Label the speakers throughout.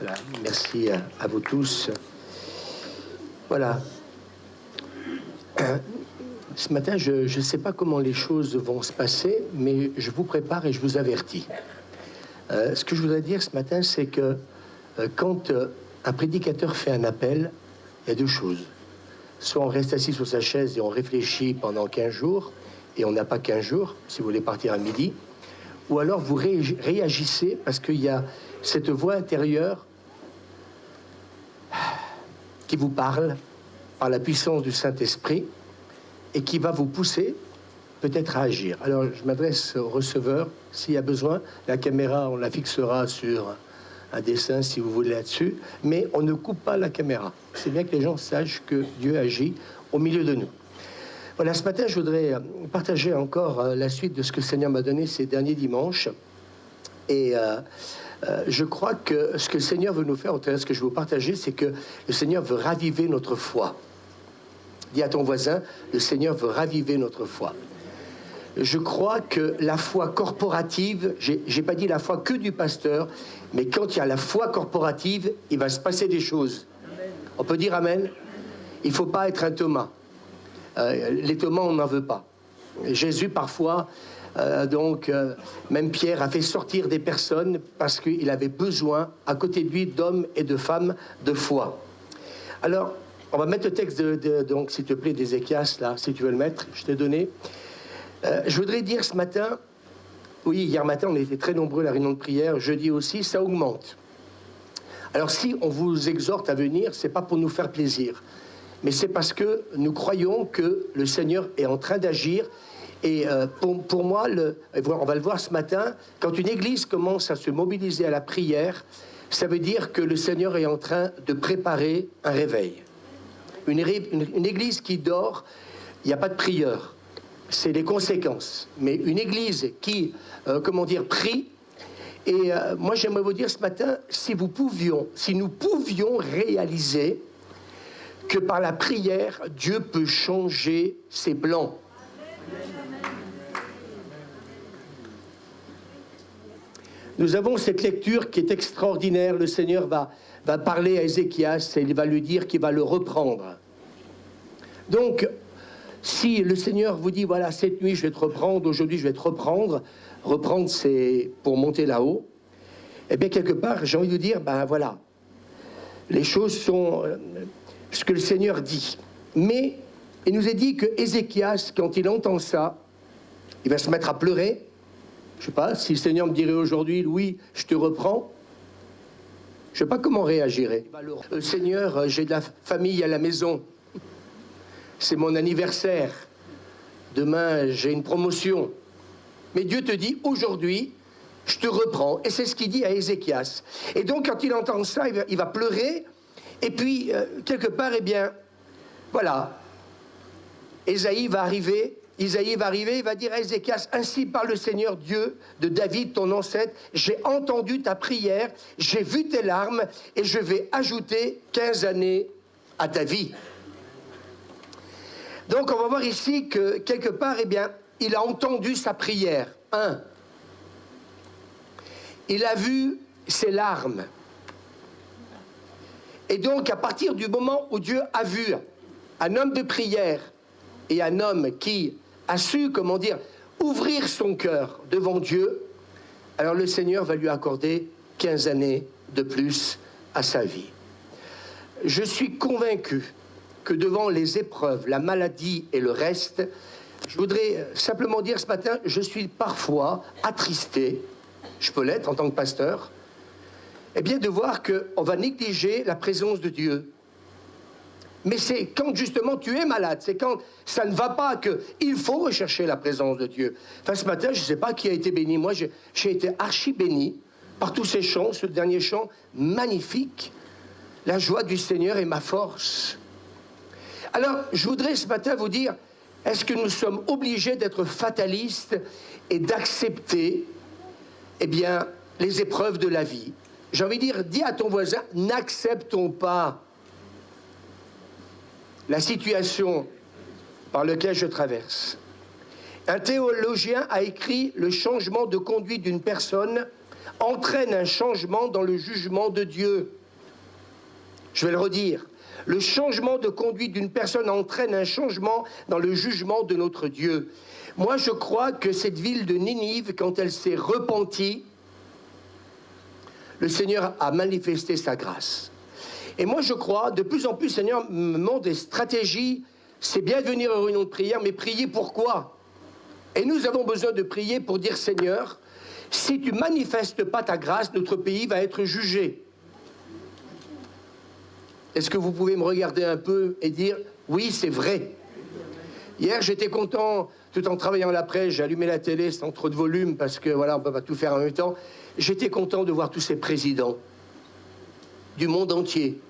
Speaker 1: Voilà, merci à vous tous. Voilà. Ce matin, je ne sais pas comment les choses vont se passer, mais je vous prépare et je vous avertis. Ce que je voudrais dire ce matin, c'est que quand un prédicateur fait un appel, il y a deux choses. Soit on reste assis sur sa chaise et on réfléchit pendant 15 jours, et on n'a pas 15 jours, si vous voulez partir à midi, ou alors vous réagissez parce qu'il y a cette voix intérieure qui vous parle par la puissance du Saint-Esprit et qui va vous pousser peut-être à agir. Alors je m'adresse au receveur, s'il y a besoin, la caméra on la fixera sur un dessin si vous voulez là-dessus, mais on ne coupe pas la caméra. C'est bien que les gens sachent que Dieu agit au milieu de nous. Voilà, ce matin je voudrais partager encore la suite de ce que le Seigneur m'a donné ces derniers dimanches. Et je crois que ce que le Seigneur veut nous faire, au travers de ce que je vais vous partager, c'est que le Seigneur veut raviver notre foi. Dis à ton voisin, le Seigneur veut raviver notre foi. Je crois que la foi corporative, j'ai pas dit la foi que du pasteur, mais quand il y a la foi corporative, il va se passer des choses. On peut dire amen. Il ne faut pas être un Thomas. Les Thomas, on n'en veut pas. Jésus, parfois, même Pierre a fait sortir des personnes parce qu'il avait besoin, à côté de lui, d'hommes et de femmes de foi. Alors, on va mettre le texte, donc, s'il te plaît, d'Ézéchias, là, si tu veux le mettre, je t'ai donné. Je voudrais dire ce matin, oui, hier matin, on était très nombreux à la réunion de prière, jeudi aussi, ça augmente. Alors, si on vous exhorte à venir, c'est pas pour nous faire plaisir, mais c'est parce que nous croyons que le Seigneur est en train d'agir. Et pour moi, on va le voir ce matin, quand une église commence à se mobiliser à la prière, ça veut dire que le Seigneur est en train de préparer un réveil. Une église qui dort, il n'y a pas de prieur. C'est les conséquences. Mais une église qui, prie. Et moi, j'aimerais vous dire ce matin, si nous pouvions réaliser que par la prière, Dieu peut changer ses plans. Nous avons cette lecture qui est extraordinaire. Le Seigneur va parler à Ézéchias et il va lui dire qu'il va le reprendre. Donc, si le Seigneur vous dit, voilà, cette nuit, je vais te reprendre, aujourd'hui, je vais te reprendre, c'est pour monter là-haut, eh bien, quelque part, j'ai envie de vous dire, ben voilà, les choses sont ce que le Seigneur dit. Mais il nous est dit que Ézéchias, quand il entend ça, il va se mettre à pleurer. Je ne sais pas, si le Seigneur me dirait aujourd'hui, Louis, je te reprends, je ne sais pas comment réagirait. Seigneur, j'ai de la famille à la maison. C'est mon anniversaire. Demain, j'ai une promotion. Mais Dieu te dit, aujourd'hui, je te reprends. Et c'est ce qu'il dit à Ézéchias. Et donc, quand il entend ça, il va pleurer. Et puis, quelque part, eh bien, voilà. Isaïe va arriver, il va dire à Ézéchias, ainsi parle le Seigneur Dieu de David, ton ancêtre, j'ai entendu ta prière, j'ai vu tes larmes, et je vais ajouter 15 années à ta vie. Donc, on va voir ici que, quelque part, eh bien, il a entendu sa prière. Il a vu ses larmes. Et donc, à partir du moment où Dieu a vu un homme de prière et un homme qui a su, ouvrir son cœur devant Dieu, alors le Seigneur va lui accorder 15 années de plus à sa vie. Je suis convaincu que devant les épreuves, la maladie et le reste, je voudrais simplement dire ce matin, je suis parfois attristé, je peux l'être en tant que pasteur, eh bien de voir qu'on va négliger la présence de Dieu. Mais c'est quand justement tu es malade, c'est quand ça ne va pas qu'il faut rechercher la présence de Dieu. Enfin ce matin, je ne sais pas qui a été béni, moi j'ai été archi béni par tous ces chants, ce dernier chant magnifique, la joie du Seigneur est ma force. Alors je voudrais ce matin vous dire, est-ce que nous sommes obligés d'être fatalistes et d'accepter, eh bien, les épreuves de la vie? J'ai envie de dire, dis à ton voisin, n'acceptons pas la situation par laquelle je traverse. Un théologien a écrit le changement de conduite d'une personne entraîne un changement dans le jugement de Dieu. Je vais le redire. Le changement de conduite d'une personne entraîne un changement dans le jugement de notre Dieu. Moi, je crois que cette ville de Ninive, quand elle s'est repentie, le Seigneur a manifesté sa grâce. Et moi, je crois, de plus en plus, le Seigneur me montre des stratégies. C'est bien de venir aux réunions de prière, mais prier pourquoi? Et nous avons besoin de prier pour dire, Seigneur, si tu ne manifestes pas ta grâce, notre pays va être jugé. Est-ce que vous pouvez me regarder un peu et dire, oui, c'est vrai. Hier, j'étais content, tout en travaillant la presse, j'ai allumé la télé sans trop de volume, parce que voilà, on ne peut pas tout faire en même temps. J'étais content de voir tous ces présidents du monde entier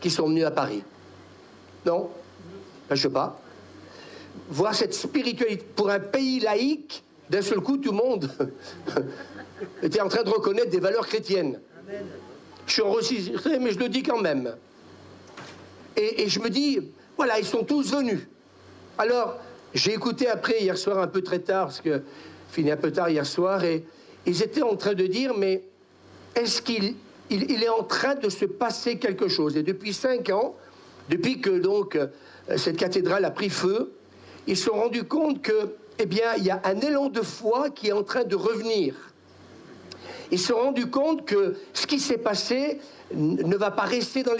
Speaker 1: qui sont venus à Paris. Non? Ben, je ne sais pas. Voir cette spiritualité. Pour un pays laïque, d'un seul coup, tout le monde était en train de reconnaître des valeurs chrétiennes. Amen. Je suis enregistré, mais je le dis quand même. Et je me dis, voilà, ils sont tous venus. Alors, j'ai écouté après, hier soir, un peu très tard, parce que fini un peu tard hier soir, et ils étaient en train de dire, mais est-ce qu'il est en train de se passer quelque chose? Et depuis 5 ans, depuis que donc cette cathédrale a pris feu, ils se sont rendus compte que, eh bien, il y a un élan de foi qui est en train de revenir. Ils se sont rendus compte que ce qui s'est passé ne va pas rester dans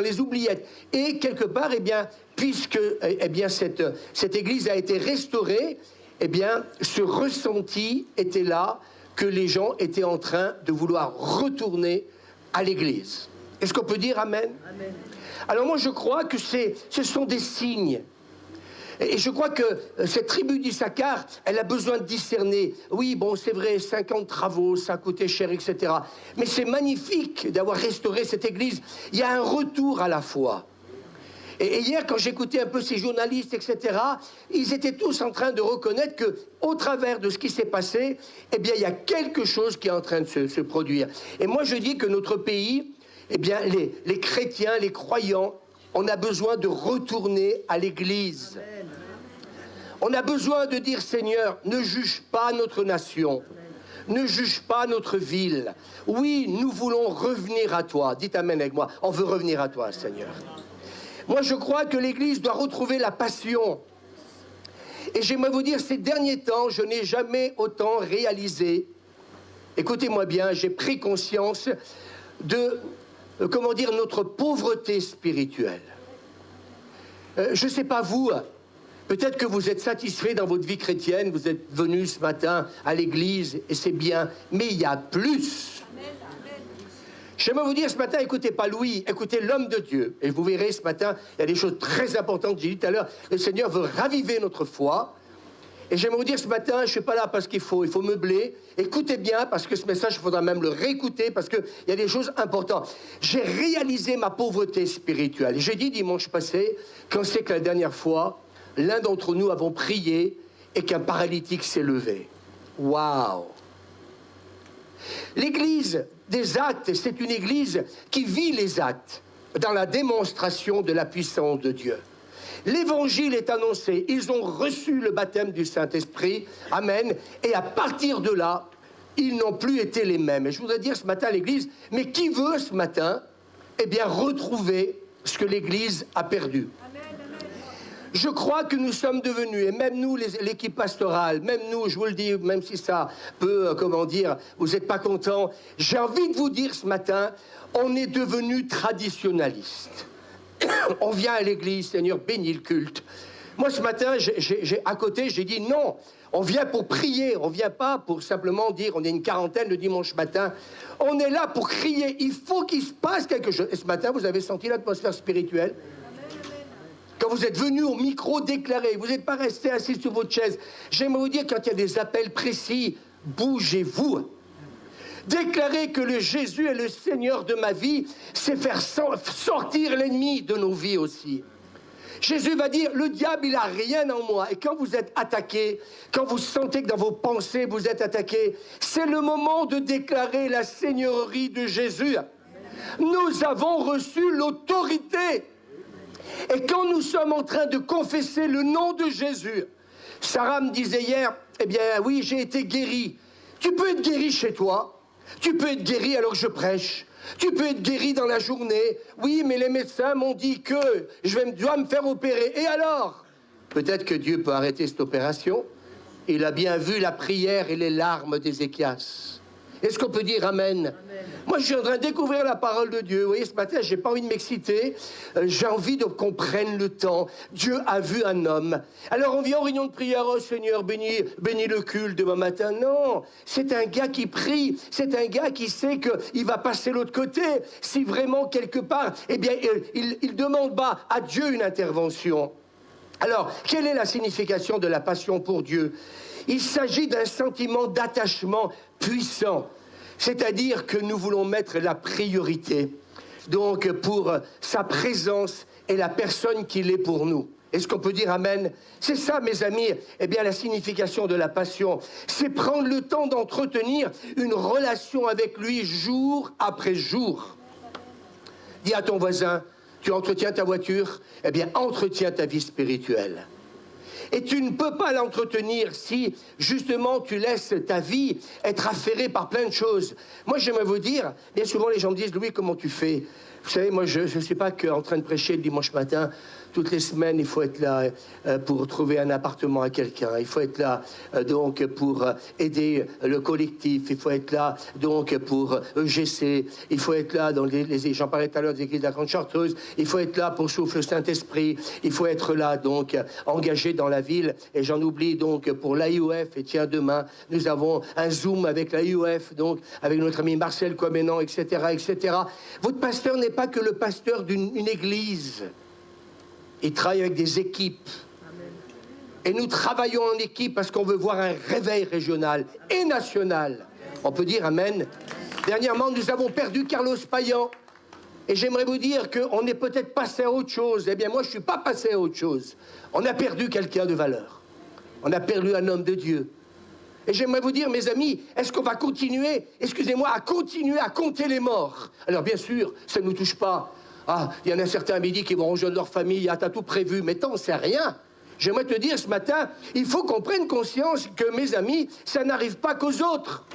Speaker 1: les oubliettes. Et quelque part, eh bien, puisque eh bien, cette église a été restaurée, eh bien, ce ressenti était là, que les gens étaient en train de vouloir retourner à l'église. Est-ce qu'on peut dire amen? Amen. Alors moi, je crois que ce sont des signes. Et je crois que cette tribu d'Issachar, elle a besoin de discerner. Oui, bon, c'est vrai, 50 travaux, ça a coûté cher, etc. Mais c'est magnifique d'avoir restauré cette église. Il y a un retour à la foi. Et hier, quand j'écoutais un peu ces journalistes, etc., ils étaient tous en train de reconnaître qu'au travers de ce qui s'est passé, eh bien, il y a quelque chose qui est en train de se produire. Et moi, je dis que notre pays, eh bien, les chrétiens, les croyants, on a besoin de retourner à l'église. On a besoin de dire, Seigneur, ne juge pas notre nation. Ne juge pas notre ville. Oui, nous voulons revenir à toi. Dites amen avec moi. On veut revenir à toi, Seigneur. Moi, je crois que l'Église doit retrouver la passion. Et j'aimerais vous dire, ces derniers temps, je n'ai jamais autant réalisé. Écoutez-moi bien, j'ai pris conscience de, comment dire, notre pauvreté spirituelle. Je ne sais pas vous, peut-être que vous êtes satisfait dans votre vie chrétienne, vous êtes venu ce matin à l'église et c'est bien, mais il y a plus. J'aimerais vous dire ce matin, écoutez pas Louis, écoutez l'homme de Dieu. Et vous verrez ce matin, il y a des choses très importantes que j'ai dit tout à l'heure. Le Seigneur veut raviver notre foi. Et j'aimerais vous dire ce matin, je ne suis pas là parce qu'il faut meubler. Écoutez bien, parce que ce message, il faudra même le réécouter, parce qu'il y a des choses importantes. J'ai réalisé ma pauvreté spirituelle. J'ai dit dimanche passé, quand c'est que la dernière fois, l'un d'entre nous avons prié et qu'un paralytique s'est levé. Waouh! L'église des actes, c'est une église qui vit les actes dans la démonstration de la puissance de Dieu. L'évangile est annoncé, ils ont reçu le baptême du Saint-Esprit, amen, et à partir de là, ils n'ont plus été les mêmes. Et je voudrais dire ce matin à l'église, mais qui veut ce matin, eh bien, retrouver ce que l'église a perdu? Je crois que nous sommes devenus, et même nous, l'équipe pastorale, même nous, je vous le dis, même si ça peut, comment dire, vous n'êtes pas contents, j'ai envie de vous dire ce matin, on est devenus traditionnalistes. On vient à l'église, Seigneur, bénis le culte. Moi, ce matin, à côté, j'ai dit non, on vient pour prier, on ne vient pas pour simplement dire, on est une quarantaine le dimanche matin, on est là pour crier, il faut qu'il se passe quelque chose. Et ce matin, vous avez senti l'atmosphère spirituelle? Quand vous êtes venu au micro déclarer, vous n'êtes pas resté assis sur votre chaise. J'aimerais vous dire, quand il y a des appels précis, bougez-vous. Déclarer que le Jésus est le Seigneur de ma vie, c'est faire sortir l'ennemi de nos vies aussi. Jésus va dire, le diable, il n'a rien en moi. Et quand vous êtes attaqué, quand vous sentez que dans vos pensées, vous êtes attaqué, c'est le moment de déclarer la seigneurie de Jésus. Nous avons reçu l'autorité. Et quand nous sommes en train de confesser le nom de Jésus, Sarah me disait hier, eh bien oui, j'ai été guéri. Tu peux être guéri chez toi, Tu peux être guéri alors que je prêche. Tu peux être guéri dans la journée. Oui, mais les médecins m'ont dit que je dois me faire opérer. Et alors? Peut-être que Dieu peut arrêter cette opération. Il a bien vu la prière et les larmes d'Ézéchias. Est-ce qu'on peut dire amen? Moi, je suis en train de découvrir la parole de Dieu. Vous voyez, ce matin, je n'ai pas envie de m'exciter. J'ai envie qu'on prenne le temps. Dieu a vu un homme. Alors, on vient en réunion de prière. Oh Seigneur, bénis le culte demain matin. Non, c'est un gars qui prie. C'est un gars qui sait qu'il va passer l'autre côté. Si vraiment, quelque part, eh bien, il demande à Dieu une intervention. Alors, quelle est la signification de la passion pour Dieu? Il s'agit d'un sentiment d'attachement puissant, c'est-à-dire que nous voulons mettre la priorité, donc pour sa présence et la personne qu'il est pour nous. Est-ce qu'on peut dire amen? C'est ça, mes amis, eh bien, la signification de la passion. C'est prendre le temps d'entretenir une relation avec lui jour après jour. Dis à ton voisin, tu entretiens ta voiture, eh bien, entretiens ta vie spirituelle. Et tu ne peux pas l'entretenir si, justement, tu laisses ta vie être affairée par plein de choses. Moi, j'aimerais vous dire, bien souvent, les gens me disent, Louis, comment tu fais? Vous savez, moi, je ne suis pas qu'en train de prêcher le dimanche matin. Toutes les semaines, il faut être là pour trouver un appartement à quelqu'un. Il faut être là, donc, pour aider le collectif. Il faut être là, donc, pour EGC. Il faut être là, dans j'en parlais tout à l'heure, des églises de la Grande Chartreuse. Il faut être là pour souffle le Saint-Esprit. Il faut être là, donc, engagé dans la ville. Et j'en oublie, donc, pour l'AIOF. Et tiens, demain, nous avons un Zoom avec l'AIOF, donc, avec notre ami Marcel Comenan, etc., etc. Votre pasteur n'est pas que le pasteur d'une église. Il travaille avec des équipes. Amen. Et nous travaillons en équipe parce qu'on veut voir un réveil régional et national. On peut dire amen. Dernièrement, nous avons perdu Carlos Payan. Et j'aimerais vous dire qu'on est peut-être passé à autre chose. Eh bien, moi, je ne suis pas passé à autre chose. On a perdu quelqu'un de valeur. On a perdu un homme de Dieu. Et j'aimerais vous dire, mes amis, est-ce qu'on va continuer, excusez-moi, à continuer à compter les morts? Alors, bien sûr, ça ne nous touche pas. Ah, il y en a certains à midi qui vont rejoindre leur famille, ah, t'as tout prévu, mais t'en sais rien. J'aimerais te dire ce matin, il faut qu'on prenne conscience que, mes amis, ça n'arrive pas qu'aux autres.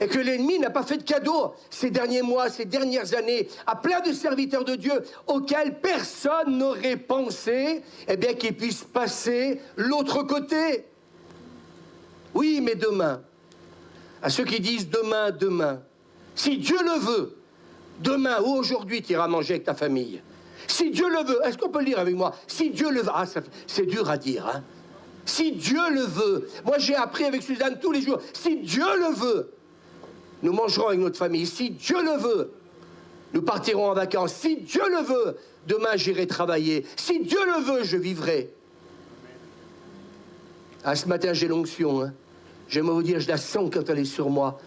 Speaker 1: Et que l'ennemi n'a pas fait de cadeau ces derniers mois, ces dernières années, à plein de serviteurs de Dieu auxquels personne n'aurait pensé, eh bien, qu'ils puissent passer l'autre côté. Oui, mais demain, à ceux qui disent demain, demain, si Dieu le veut, demain ou aujourd'hui, tu iras manger avec ta famille. Si Dieu le veut, est-ce qu'on peut le lire avec moi? Si Dieu le veut, ah, c'est dur à dire, hein. Si Dieu le veut, moi j'ai appris avec Suzanne tous les jours, si Dieu le veut, nous mangerons avec notre famille. Si Dieu le veut, nous partirons en vacances. Si Dieu le veut, demain j'irai travailler. Si Dieu le veut, je vivrai. Ah, ce matin j'ai l'onction, hein. J'aimerais vous dire, je la sens quand elle est sur moi.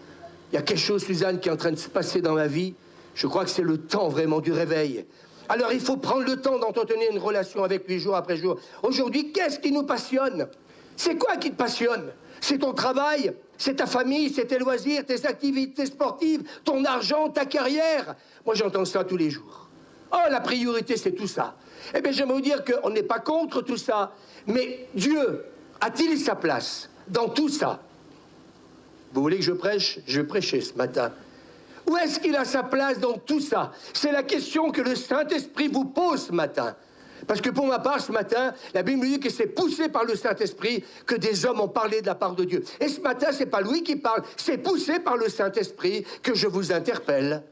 Speaker 1: Il y a quelque chose, Suzanne, qui est en train de se passer dans ma vie. Je crois que c'est le temps vraiment du réveil. Alors il faut prendre le temps d'entretenir une relation avec lui jour après jour. Aujourd'hui, qu'est-ce qui nous passionne? C'est quoi qui te passionne? C'est ton travail, c'est ta famille, c'est tes loisirs, tes activités sportives, ton argent, ta carrière. Moi j'entends ça tous les jours. Oh, la priorité c'est tout ça. Eh bien j'aimerais vous dire qu'on n'est pas contre tout ça. Mais Dieu a-t-il sa place dans tout ça? Vous voulez que je prêche? Je vais prêcher ce matin. Où est-ce qu'il a sa place dans tout ça? C'est la question que le Saint-Esprit vous pose ce matin. Parce que pour ma part, ce matin, la Bible dit que c'est poussé par le Saint-Esprit que des hommes ont parlé de la part de Dieu. Et ce matin, c'est pas Louis qui parle, c'est poussé par le Saint-Esprit que je vous interpelle.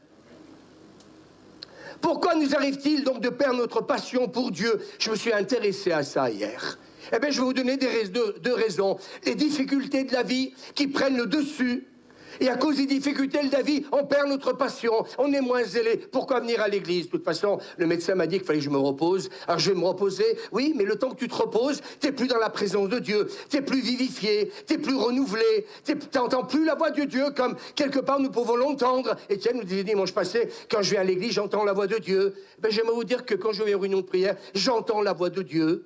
Speaker 1: Pourquoi nous arrive-t-il donc de perdre notre passion pour Dieu? Je me suis intéressé à ça hier. Eh bien, je vais vous donner deux raisons. Les difficultés de la vie qui prennent le dessus. Et à cause des difficultés de la vie, on perd notre passion, on est moins zélé. Pourquoi venir à l'église? De toute façon, le médecin m'a dit qu'il fallait que je me repose. Alors je vais me reposer. Oui, mais le temps que tu te reposes, t'es plus dans la présence de Dieu. T'es plus vivifié, t'es plus renouvelé. T'entends plus la voix de Dieu comme quelque part nous pouvons l'entendre. Étienne nous disait dimanche passé, quand je vais à l'église, j'entends la voix de Dieu. Ben, j'aimerais vous dire que quand je vais à une réunion de prière, j'entends la voix de Dieu.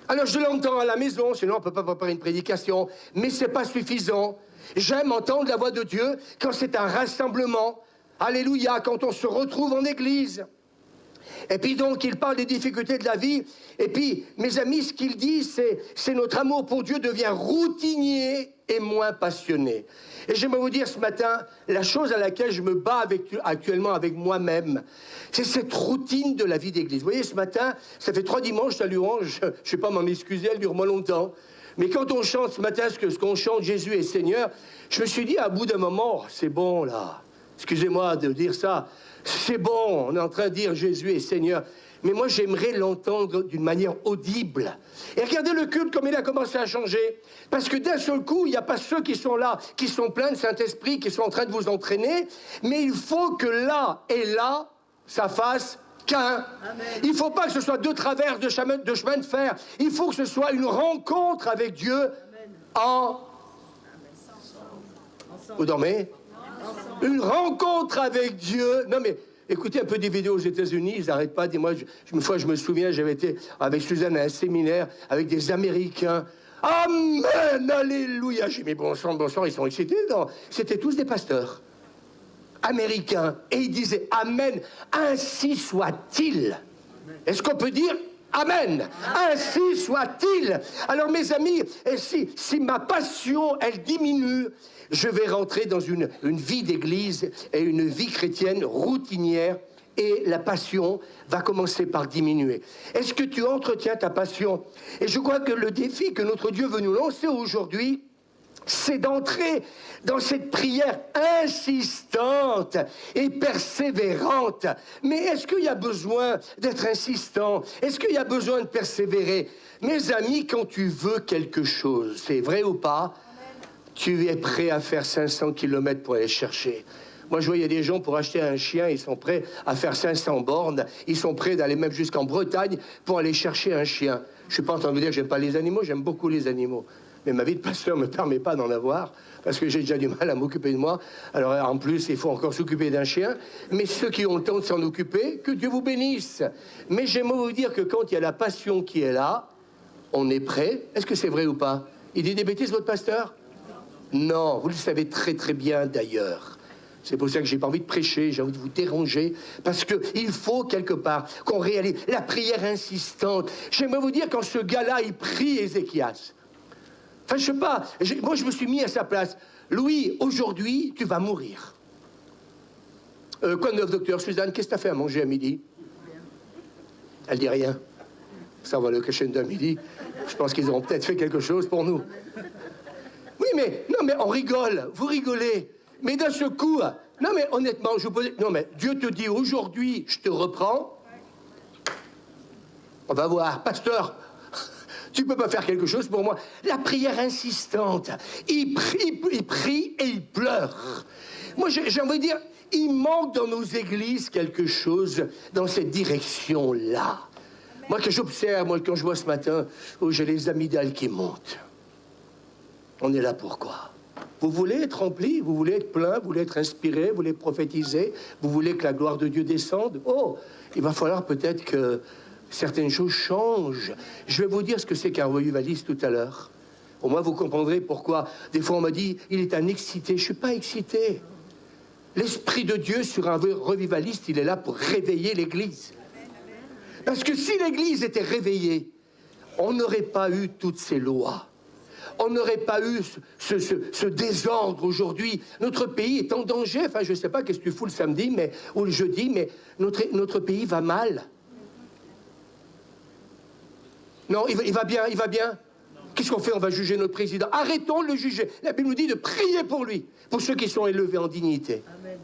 Speaker 1: Alors je l'entends à la maison, sinon on ne peut pas préparer une prédication, mais ce n'est pas suffisant. J'aime entendre la voix de Dieu quand c'est un rassemblement. Alléluia, quand on se retrouve en église. Et puis donc, il parle des difficultés de la vie. Et puis, mes amis, ce qu'il dit, c'est notre amour pour Dieu devient routinier et moins passionné. Et j'aimerais vous dire ce matin, la chose à laquelle je me bats actuellement avec moi-même, c'est cette routine de la vie d'église. Vous voyez, ce matin, ça fait 3 dimanches, la louange, je ne vais pas m'en excuser, elle dure moins longtemps. Mais quand on chante ce matin, ce qu'on chante, Jésus est Seigneur, je me suis dit, à bout d'un moment, c'est bon là, excusez-moi de dire ça, c'est bon, on est en train de dire Jésus est Seigneur. Mais moi, j'aimerais l'entendre d'une manière audible. Et regardez le culte comme il a commencé à changer. Parce que d'un seul coup, il n'y a pas ceux qui sont là, qui sont pleins de Saint-Esprit, qui sont en train de vous entraîner. Mais il faut que là et là, ça fasse qu'un. Il ne faut pas que ce soit 2 travers de chemin de fer. Il faut que ce soit une rencontre avec Dieu en... Vous dormez? Une rencontre avec Dieu. Non mais... Écoutez un peu des vidéos aux États-Unis, ils n'arrêtent pas. Dis-moi, une fois, je me souviens, j'avais été avec Suzanne à un séminaire avec des Américains. Amen, alléluia. J'ai mis bon sang, ils sont excités. Non, c'était tous des pasteurs américains. Et ils disaient Amen, ainsi soit-il. Est-ce qu'on peut dire Amen, ainsi soit-il. Alors mes amis, si ma passion, elle diminue, je vais rentrer dans une vie d'église et une vie chrétienne routinière et la passion va commencer par diminuer. Est-ce que tu entretiens ta passion? Et je crois que le défi que notre Dieu veut nous lancer aujourd'hui, c'est d'entrer dans cette prière insistante et persévérante. Mais est-ce qu'il y a besoin d'être insistant? Est-ce qu'il y a besoin de persévérer? Mes amis, quand tu veux quelque chose, c'est vrai ou pas, tu es prêt à faire 500 km pour aller chercher. Moi, je vois, il y a des gens, pour acheter un chien, ils sont prêts à faire 500 bornes. Ils sont prêts d'aller même jusqu'en Bretagne pour aller chercher un chien. Je ne suis pas en train de vous dire que j'aime pas les animaux, j'aime beaucoup les animaux. Mais ma vie de pasteur ne me permet pas d'en avoir, parce que j'ai déjà du mal à m'occuper de moi. Alors en plus, il faut encore s'occuper d'un chien. Mais ceux qui ont le temps de s'en occuper, que Dieu vous bénisse. Mais j'aimerais vous dire que quand il y a la passion qui est là, on est prêt. Est-ce que c'est vrai ou pas? Il dit des bêtises, votre pasteur? Non, vous le savez très très bien d'ailleurs. C'est pour ça que j'ai pas envie de prêcher, j'ai envie de vous déranger, parce qu'il faut quelque part qu'on réalise la prière insistante. J'aimerais vous dire, quand ce gars-là, il prie Ézéchias, enfin, je sais pas, moi je me suis mis à sa place. Louis, aujourd'hui, tu vas mourir. Quoi de neuf, docteur? Suzanne, qu'est-ce que tu as fait à manger à midi? Elle dit rien. Ça va le crescendo à midi. Je pense qu'ils auront peut-être fait quelque chose pour nous. Oui, mais, non, mais on rigole, vous rigolez. Mais d'un seul coup, non, mais honnêtement, je vous pose... Non, mais Dieu te dit, aujourd'hui, je te reprends. On va voir, pasteur, tu peux pas faire quelque chose pour moi? La prière insistante. Il prie et il pleure. Moi, j'ai envie de dire, il manque dans nos églises quelque chose dans cette direction-là. Moi, que j'observe, moi, quand je vois ce matin, où j'ai les amygdales qui montent. On est là pourquoi? Vous voulez être rempli, vous voulez être plein, vous voulez être inspiré, vous voulez prophétiser, vous voulez que la gloire de Dieu descende. Oh, il va falloir peut-être que certaines choses changent. Je vais vous dire ce que c'est qu'un revivaliste tout à l'heure. Au moins, vous comprendrez pourquoi. Des fois, on m'a dit, il est un excité. Je ne suis pas excité. L'Esprit de Dieu sur un revivaliste, il est là pour réveiller l'Église. Parce que si l'Église était réveillée, on n'aurait pas eu toutes ces lois. On n'aurait pas eu ce désordre aujourd'hui. Notre pays est en danger. Enfin, je ne sais pas qu'est-ce que tu fous le samedi ou le jeudi, mais notre pays va mal. Non, il va bien, il va bien. Qu'est-ce qu'on fait? On va juger notre président. Arrêtons de le juger. La Bible nous dit de prier pour lui, pour ceux qui sont élevés en dignité. Amen.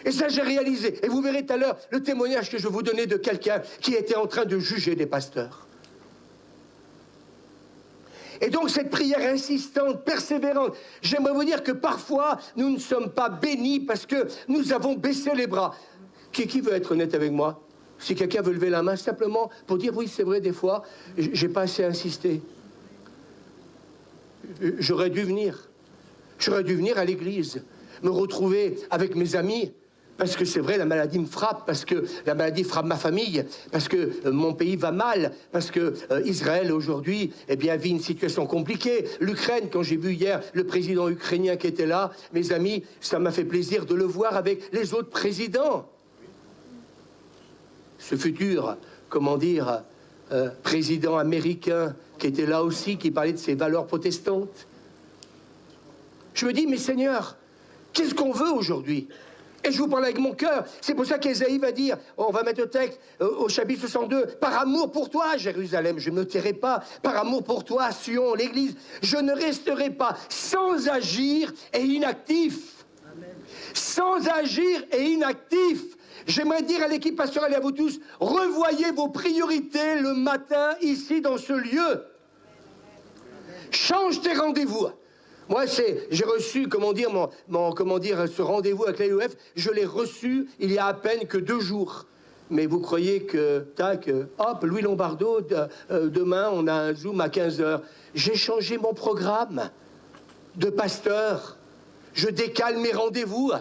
Speaker 1: Et ça, j'ai réalisé. Et vous verrez tout à l'heure le témoignage que je vais vous donner de quelqu'un qui était en train de juger des pasteurs. Et donc, cette prière insistante, persévérante, j'aimerais vous dire que parfois, nous ne sommes pas bénis parce que nous avons baissé les bras. Qui veut être honnête avec moi? Si quelqu'un veut lever la main, simplement pour dire, oui, c'est vrai, des fois, j'ai pas assez insisté. J'aurais dû venir. J'aurais dû venir à l'église, me retrouver avec mes amis. Parce que c'est vrai, la maladie me frappe, parce que la maladie frappe ma famille, parce que mon pays va mal, parce que Israël aujourd'hui, eh bien, vit une situation compliquée. L'Ukraine, quand j'ai vu hier le président ukrainien qui était là, mes amis, ça m'a fait plaisir de le voir avec les autres présidents. ce futur, comment dire, président américain qui était là aussi, qui parlait de ses valeurs protestantes. Je me dis, mais Seigneur, qu'est-ce qu'on veut aujourd'hui? Et je vous parle avec mon cœur. C'est pour ça qu'Ésaïe va dire, on va mettre le texte au chapitre 62, par amour pour toi, Jérusalem, je ne me tairai pas. Par amour pour toi, Sion, l'Église, je ne resterai pas sans agir et inactif. Amen. Sans agir et inactif. J'aimerais dire à l'équipe pastorale et à vous tous, revoyez vos priorités le matin ici dans ce lieu. Change tes rendez-vous. Moi, j'ai reçu, comment dire, ce rendez-vous avec l'AUF, je l'ai reçu il y a à peine que 2 jours. Mais vous croyez que, tac, hop, Louis Lombardo, demain, on a un Zoom à 15h. J'ai changé mon programme de pasteur. Je décale mes rendez-vous.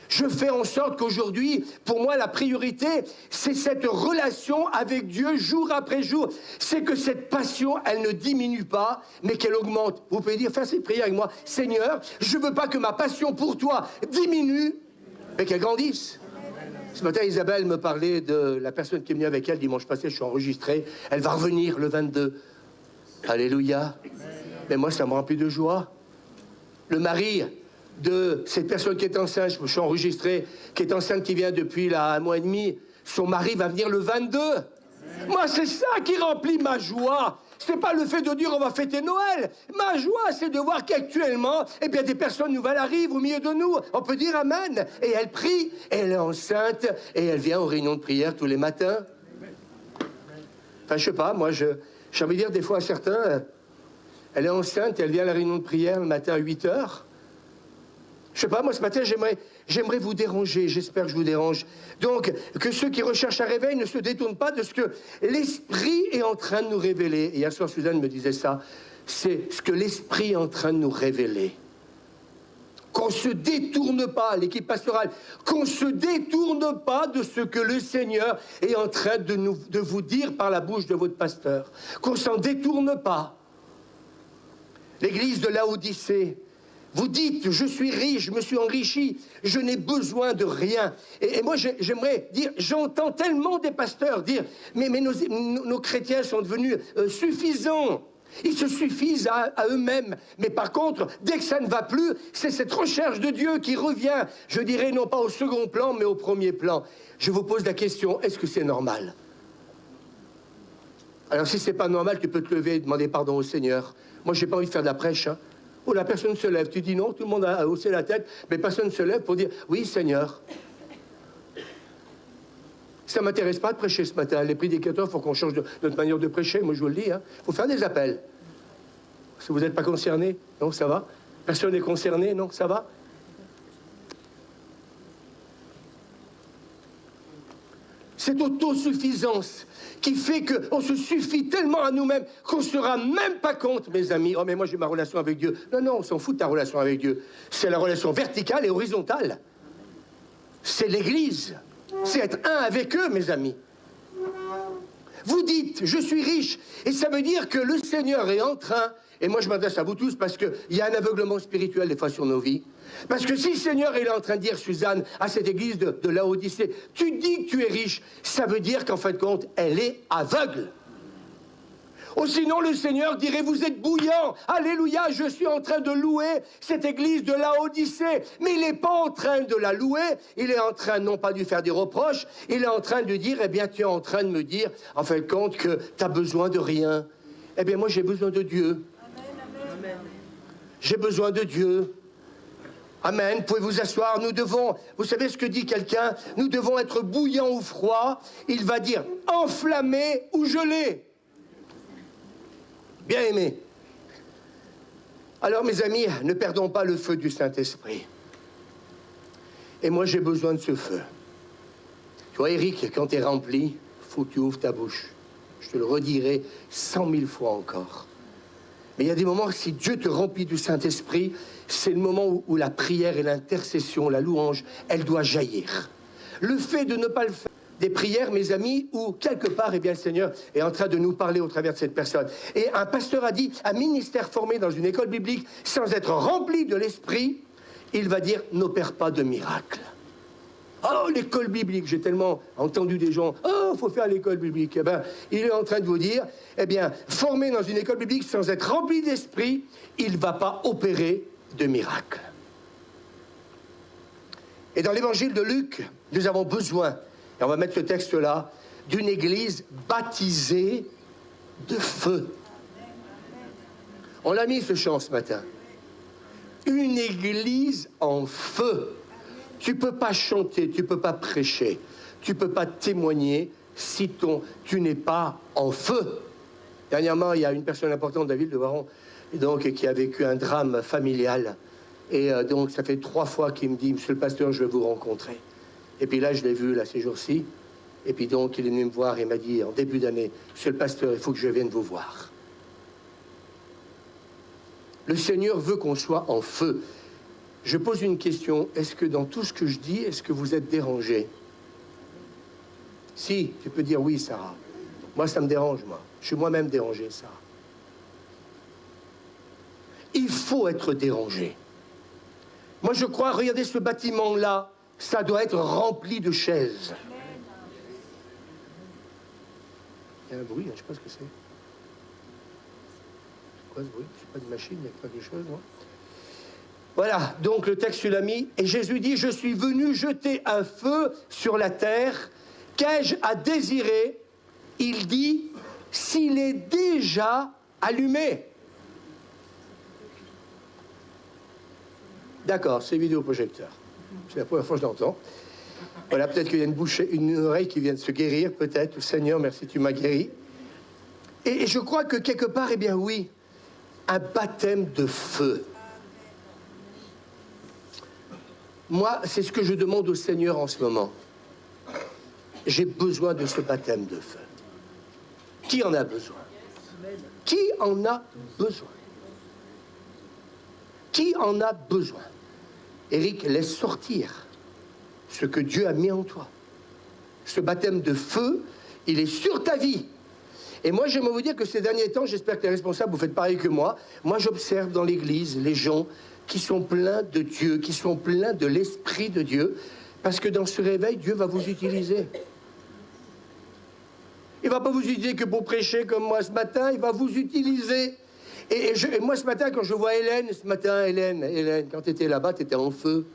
Speaker 1: Je fais en sorte qu'aujourd'hui, pour moi, la priorité, c'est cette relation avec Dieu jour après jour. C'est que cette passion, elle ne diminue pas, mais qu'elle augmente. Vous pouvez dire, faites cette prière avec moi. Seigneur, je ne veux pas que ma passion pour toi diminue, mais qu'elle grandisse. Ce matin, Isabelle me parlait de la personne qui est venue avec elle dimanche passé. Je suis enregistré. Elle va revenir le 22. Alléluia. Mais moi, ça me remplit de joie. Le mari de cette personne qui est enceinte, je suis enregistré, qui est enceinte, qui vient depuis là, 1 mois et demi, son mari va venir le 22. Moi, c'est ça qui remplit ma joie. C'est pas le fait de dire on va fêter Noël. Ma joie, c'est de voir qu'actuellement, eh bien, des personnes nouvelles arrivent au milieu de nous. On peut dire amen. Et elle prie, et elle est enceinte, et elle vient aux réunions de prière tous les matins. Enfin, je sais pas, moi, j'ai envie de dire des fois à certains, elle est enceinte, elle vient à la réunion de prière le matin à 8h. Je sais pas, moi ce matin, j'aimerais vous déranger, j'espère que je vous dérange. Donc, que ceux qui recherchent un réveil ne se détournent pas de ce que l'Esprit est en train de nous révéler. Et hier soir, Suzanne me disait ça, c'est ce que l'Esprit est en train de nous révéler. Qu'on ne se détourne pas, l'équipe pastorale, qu'on ne se détourne pas de ce que le Seigneur est en train de vous dire par la bouche de votre pasteur. Qu'on ne s'en détourne pas. L'église de Laodicée, vous dites, je suis riche, je me suis enrichi, je n'ai besoin de rien. Et moi, j'aimerais dire, j'entends tellement des pasteurs dire, mais nos chrétiens sont devenus suffisants. Ils se suffisent à eux-mêmes. Mais par contre, dès que ça ne va plus, c'est cette recherche de Dieu qui revient, je dirais, non pas au second plan, mais au premier plan. Je vous pose la question, est-ce que c'est normal? Alors si c'est pas normal, tu peux te lever et demander pardon au Seigneur. Moi, j'ai pas envie de faire de la prêche, hein. Oh, la personne se lève. Tu dis non, tout le monde a haussé la tête, mais personne ne se lève pour dire oui, Seigneur. Ça ne m'intéresse pas de prêcher ce matin. Les prédicateurs, il faut qu'on change notre manière de prêcher. Moi, je vous le dis. Il faut faire des appels. Si vous n'êtes pas concerné, non, ça va. Personne n'est concerné, non, ça va. Cette autosuffisance qui fait qu'on se suffit tellement à nous-mêmes qu'on ne se rend même pas compte, mes amis. Oh, mais moi, j'ai ma relation avec Dieu. Non, non, on s'en fout de ta relation avec Dieu. C'est la relation verticale et horizontale. C'est l'Église. C'est être un avec eux, mes amis. Vous dites, je suis riche. Et ça veut dire que le Seigneur est en train, et moi je m'adresse à vous tous parce qu'il y a un aveuglement spirituel des fois sur nos vies. Parce que si le Seigneur est en train de dire, Suzanne, à cette église de Laodicée, tu dis que tu es riche, ça veut dire qu'en fin de compte, elle est aveugle. Ou sinon, le Seigneur dirait, vous êtes bouillant. Alléluia, je suis en train de louer cette église de Laodicée. Mais il n'est pas en train de la louer. Il est en train, non pas de lui faire des reproches, il est en train de dire, eh bien, tu es en train de me dire, en fin de compte, que tu as besoin de rien. Eh bien, moi, j'ai besoin de Dieu. Amen. J'ai besoin de Dieu. Amen. Pouvez vous asseoir. Nous devons, vous savez ce que dit quelqu'un? Nous devons être bouillants ou froids. Il va dire enflammé ou gelé. Bien aimé. Alors, mes amis, ne perdons pas le feu du Saint-Esprit. Et moi, j'ai besoin de ce feu. Tu vois, Eric, quand tu es rempli, il faut que tu ouvres ta bouche. Je te le redirai 100 000 fois encore. Mais il y a des moments, si Dieu te remplit du Saint-Esprit, c'est le moment où la prière et l'intercession, la louange, elle doit jaillir. Le fait de ne pas le faire, des prières, mes amis, où quelque part, eh bien, le Seigneur est en train de nous parler au travers de cette personne. Et un pasteur a dit, un ministère formé dans une école biblique, sans être rempli de l'Esprit, il va dire, n'opère pas de miracle. Oh, l'école biblique, j'ai tellement entendu des gens, oh, il faut faire l'école biblique. Eh bien, il est en train de vous dire, eh bien, formé dans une école biblique sans être rempli d'esprit, il ne va pas opérer de miracle. Et dans l'évangile de Luc, nous avons besoin, et on va mettre ce texte-là, d'une église baptisée de feu. On l'a mis ce chant ce matin. Une église en feu. Tu ne peux pas chanter, tu ne peux pas prêcher, tu ne peux pas témoigner si tu n'es pas en feu. Dernièrement, il y a une personne importante, David de Varon, qui a vécu un drame familial. Et donc, ça fait 3 fois qu'il me dit, monsieur le pasteur, je vais vous rencontrer. Et puis là, je l'ai vu, là, ces jours-ci. Et puis donc, il est venu me voir et m'a dit, en début d'année, monsieur le pasteur, il faut que je vienne vous voir. Le Seigneur veut qu'on soit en feu. Je pose une question, est-ce que dans tout ce que je dis, est-ce que vous êtes dérangé? Si, tu peux dire oui, Sarah. Moi, ça me dérange, moi. Je suis moi-même dérangé, Sarah. Il faut être dérangé. Moi, je crois, regardez ce bâtiment-là, ça doit être rempli de chaises. Il y a un bruit, je ne sais pas ce que c'est. C'est quoi ce bruit? Je ne sais pas de machine, il y a quelque chose, non? Voilà, donc le texte, tu l'as mis. Et Jésus dit, je suis venu jeter un feu sur la terre. Qu'ai-je à désirer? Il dit, s'il est déjà allumé. D'accord, c'est vidéoprojecteur. C'est la première fois que je l'entends. Voilà, peut-être qu'il y a une oreille qui vient de se guérir, peut-être. Seigneur, merci, tu m'as guéri. Et je crois que quelque part, eh bien oui, un baptême de feu. Moi, c'est ce que je demande au Seigneur en ce moment. J'ai besoin de ce baptême de feu. Qui en a besoin? Qui en a besoin? Qui en a besoin? Éric, laisse sortir ce que Dieu a mis en toi. Ce baptême de feu, il est sur ta vie. Et moi, j'aimerais vous dire que ces derniers temps, j'espère que les responsables, vous faites pareil que moi. Moi, j'observe dans l'Église les gens qui sont pleins de Dieu, qui sont pleins de l'Esprit de Dieu, parce que dans ce réveil, Dieu va vous utiliser. Il ne va pas vous utiliser que pour prêcher comme moi ce matin, il va vous utiliser. Et moi, ce matin, quand je vois Hélène, Hélène, quand tu étais là-bas, tu étais en feu.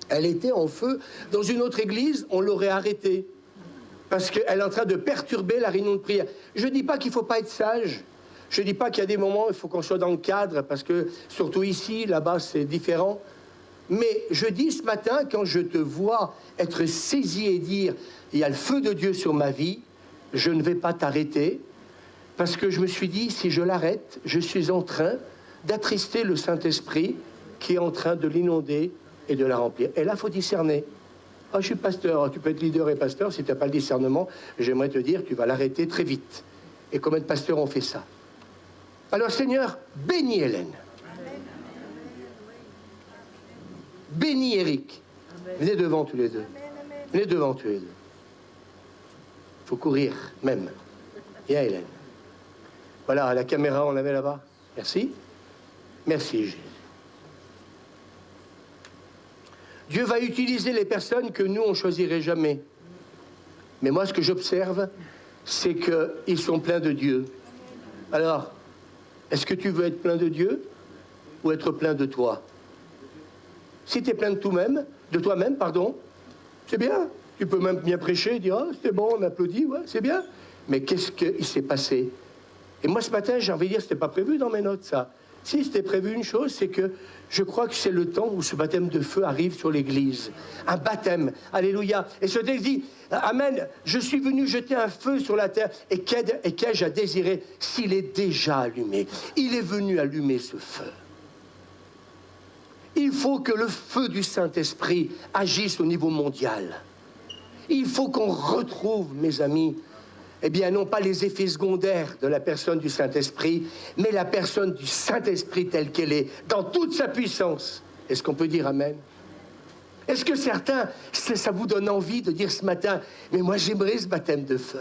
Speaker 1: Elle était en feu. Dans une autre église, on l'aurait arrêtée. Parce qu'elle est en train de perturber la réunion de prière. Je ne dis pas qu'il ne faut pas être sage. Je ne dis pas qu'il y a des moments où il faut qu'on soit dans le cadre, parce que, surtout ici, là-bas, c'est différent. Mais je dis ce matin, quand je te vois être saisi et dire, il y a le feu de Dieu sur ma vie, je ne vais pas t'arrêter. Parce que je me suis dit, si je l'arrête, je suis en train d'attrister le Saint-Esprit qui est en train de l'inonder et de la remplir. Et là, il faut discerner. Ah, je suis pasteur, tu peux être leader et pasteur, si tu n'as pas le discernement, j'aimerais te dire, tu vas l'arrêter très vite. Et combien de pasteurs ont fait ça? Alors, Seigneur, bénis Hélène. Bénis Éric. Venez devant tous les deux. Venez devant tous les deux. Il faut courir, même. Viens, Hélène. Voilà, la caméra, on la met là-bas. Merci. Merci, Jésus. Dieu va utiliser les personnes que nous, on ne choisirait jamais. Mais moi, ce que j'observe, c'est qu'ils sont pleins de Dieu. Alors, est-ce que tu veux être plein de Dieu ou être plein de toi? Si tu es plein de toi-même, c'est bien. Tu peux même bien prêcher, dire « Ah, c'était bon, on applaudit, ouais, c'est bien. » Mais qu'est-ce qu'il s'est passé? Et moi, ce matin, j'ai envie de dire, c'était pas prévu dans mes notes, ça. Si, c'était prévu une chose, c'est que je crois que c'est le temps où ce baptême de feu arrive sur l'Église. Un baptême, alléluia. Et ce texte dit, amen, je suis venu jeter un feu sur la terre, et qu'ai-je à désirer s'il est déjà allumé? Il est venu allumer ce feu. Il faut que le feu du Saint-Esprit agisse au niveau mondial. Il faut qu'on retrouve, mes amis, eh bien, non pas les effets secondaires de la personne du Saint-Esprit, mais la personne du Saint-Esprit telle qu'elle est, dans toute sa puissance. Est-ce qu'on peut dire amen? Est-ce que certains, ça vous donne envie de dire ce matin, mais moi j'aimerais ce baptême de feu?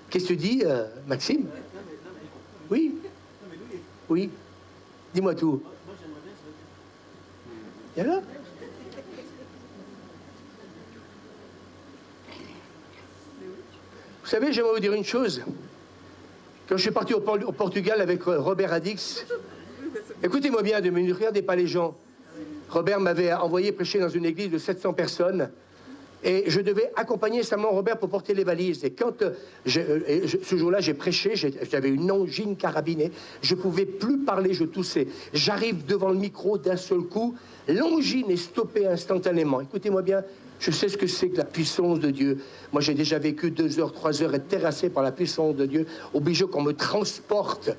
Speaker 1: Qu'est-ce que tu dis, Maxime? Oui? Oui? Dis-moi tout. Il y a là? Vous savez, j'aimerais vous dire une chose. Quand je suis parti au Portugal avec Robert Adix, écoutez-moi bien 2 minutes, regardez pas les gens. Robert m'avait envoyé prêcher dans une église de 700 personnes. Et je devais accompagner sa maman Robert pour porter les valises. Et quand ce jour-là, j'ai prêché, j'avais une angine carabinée. Je ne pouvais plus parler, je toussais. J'arrive devant le micro d'un seul coup. L'angine est stoppée instantanément. Écoutez-moi bien, je sais ce que c'est que la puissance de Dieu. Moi, j'ai déjà vécu 2 heures, 3 heures, être terrassé par la puissance de Dieu, obligé qu'on me transporte.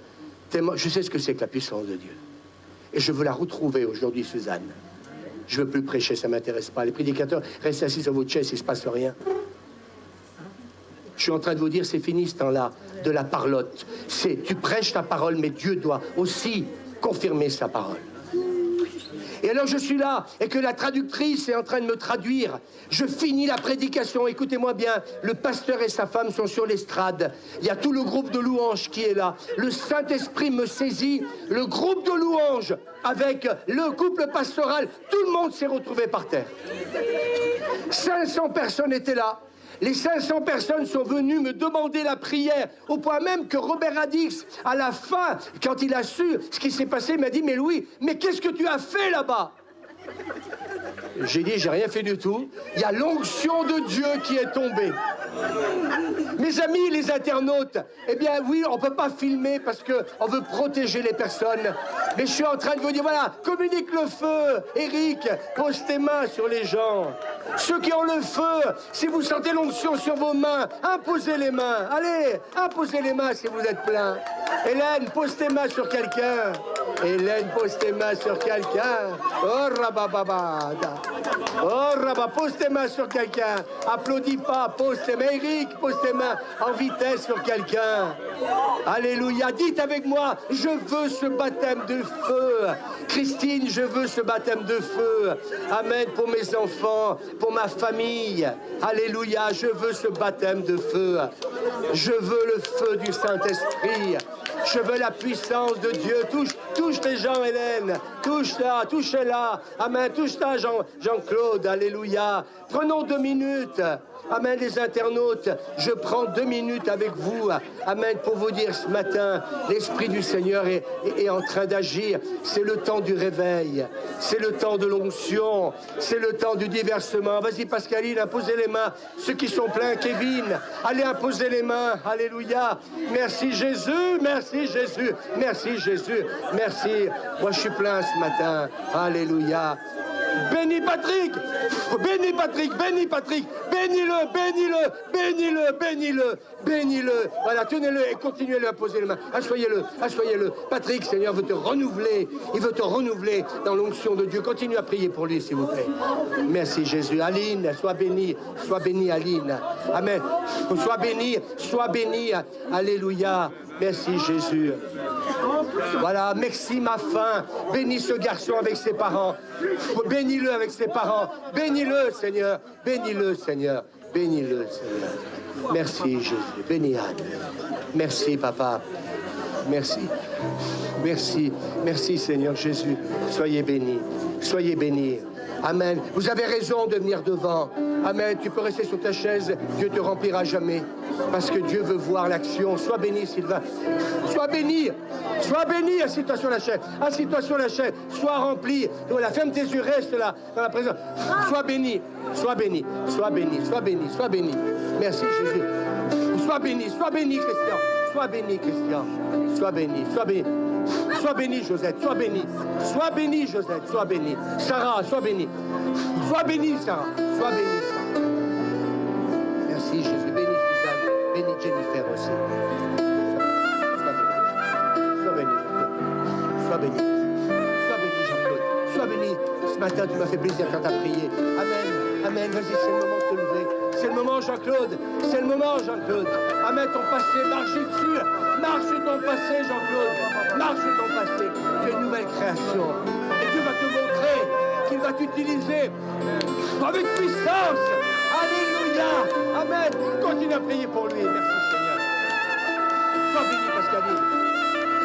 Speaker 1: Tellement, je sais ce que c'est que la puissance de Dieu. Et je veux la retrouver aujourd'hui, Suzanne. Je ne veux plus prêcher, ça ne m'intéresse pas. Les prédicateurs, restez assis sur votre chaise, il ne se passe rien. Je suis en train de vous dire, c'est fini ce temps-là de la parlotte. Tu prêches ta parole, mais Dieu doit aussi confirmer sa parole. Et alors je suis là, et que la traductrice est en train de me traduire. Je finis la prédication, écoutez-moi bien. Le pasteur et sa femme sont sur l'estrade. Il y a tout le groupe de louanges qui est là. Le Saint-Esprit me saisit. Le groupe de louanges avec le couple pastoral, tout le monde s'est retrouvé par terre. 500 personnes étaient là. Les 500 personnes sont venues me demander la prière, au point même que Robert Adix, à la fin, quand il a su ce qui s'est passé, m'a dit « Mais Louis, mais qu'est-ce que tu as fait là-bas » J'ai dit « J'ai rien fait du tout. Il y a l'onction de Dieu qui est tombée. » Mes amis, les internautes, eh bien oui, on ne peut pas filmer parce qu'on veut protéger les personnes. Mais je suis en train de vous dire, voilà, communique le feu. Eric, pose tes mains sur les gens. Ceux qui ont le feu, si vous sentez l'onction sur vos mains, imposez les mains. Allez, imposez les mains si vous êtes plein. Hélène, pose tes mains sur quelqu'un. Hélène, pose tes mains sur quelqu'un. Oh, rabababada. Oh, rabat, pose tes mains sur quelqu'un. Applaudis pas, pose tes mains. Eric, pose tes mains en vitesse sur quelqu'un. Alléluia. Dites avec moi, je veux ce baptême de feu. Christine, je veux ce baptême de feu. Amen pour mes enfants, pour ma famille. Alléluia. Je veux ce baptême de feu. Je veux le feu du Saint-Esprit. Je veux la puissance de Dieu. Touche les gens, Hélène. Touche-la, touche-la. Amen. Touche-la, Jean-Claude. Alléluia. Prenons 2 minutes. Amen, les internautes, je prends 2 minutes avec vous. Amen, pour vous dire ce matin, l'Esprit du Seigneur est en train d'agir. C'est le temps du réveil. C'est le temps de l'onction. C'est le temps du diversement. Vas-y, Pascaline, imposez les mains. Ceux qui sont pleins, Kevin, allez imposer les mains. Alléluia. Merci Jésus, merci Jésus, merci Jésus, merci. Moi, je suis plein ce matin. Alléluia. Bénis Patrick, bénis Patrick, bénis Patrick, bénis-le, bénis-le, bénis-le, bénis-le, bénis-le. Voilà, tenez-le et continuez-le à poser les mains. Assoyez-le, assoyez-le. Patrick, Seigneur veut te renouveler. Il veut te renouveler dans l'onction de Dieu. Continuez à prier pour lui, s'il vous plaît. Merci Jésus. Aline, sois bénie Aline. Amen. Sois bénie. Alléluia. Merci Jésus. Voilà, merci ma faim. Bénis ce garçon avec ses parents. Bénis-le avec ses parents. Bénis-le, Seigneur. Bénis-le, Seigneur. Bénis-le, Seigneur. Merci Jésus. Bénis Anne. Merci papa. Merci. Merci. Merci Seigneur Jésus. Soyez bénis. Soyez bénis. Amen. Vous avez raison de venir devant. Amen. Tu peux rester sur ta chaise. Dieu te remplira jamais. Parce que Dieu veut voir l'action. Sois béni, Sylvain. Sois béni. Sois béni. Assieds-toi sur la chaise. Assieds-toi sur la chaise. Sois rempli. Voilà, ferme tes yeux. Reste là, dans la présence. Sois béni. Sois béni. Sois béni. Sois béni. Sois béni. Merci, Jésus. Sois béni. Sois béni, Christian. Sois béni, Christian. Sois béni. Sois béni. Sois béni, Josette, sois béni. Sois béni, Josette, sois béni. Sarah, sois béni. Sois béni, Sarah. Sois béni, Sarah. Merci, Jésus. Béni, Suzanne. Béni, Jennifer aussi. Sois béni. Sois béni. Sois béni, Jean-Claude. Sois béni. Ce matin, tu m'as fait plaisir quand tu as prié. Amen. Amen. Vas-y, c'est le moment de te lever. C'est le moment, Jean-Claude. C'est le moment, Jean-Claude. Amen, ton passé, marche dessus. Marche sur ton passé, Jean-Claude. Marche sur ton passé. Tu es une nouvelle création. Et Dieu va te montrer qu'il va t'utiliser avec puissance. Alléluia. Amen. Continue à prier pour lui. Merci, Seigneur. Sois béni, Pascaline.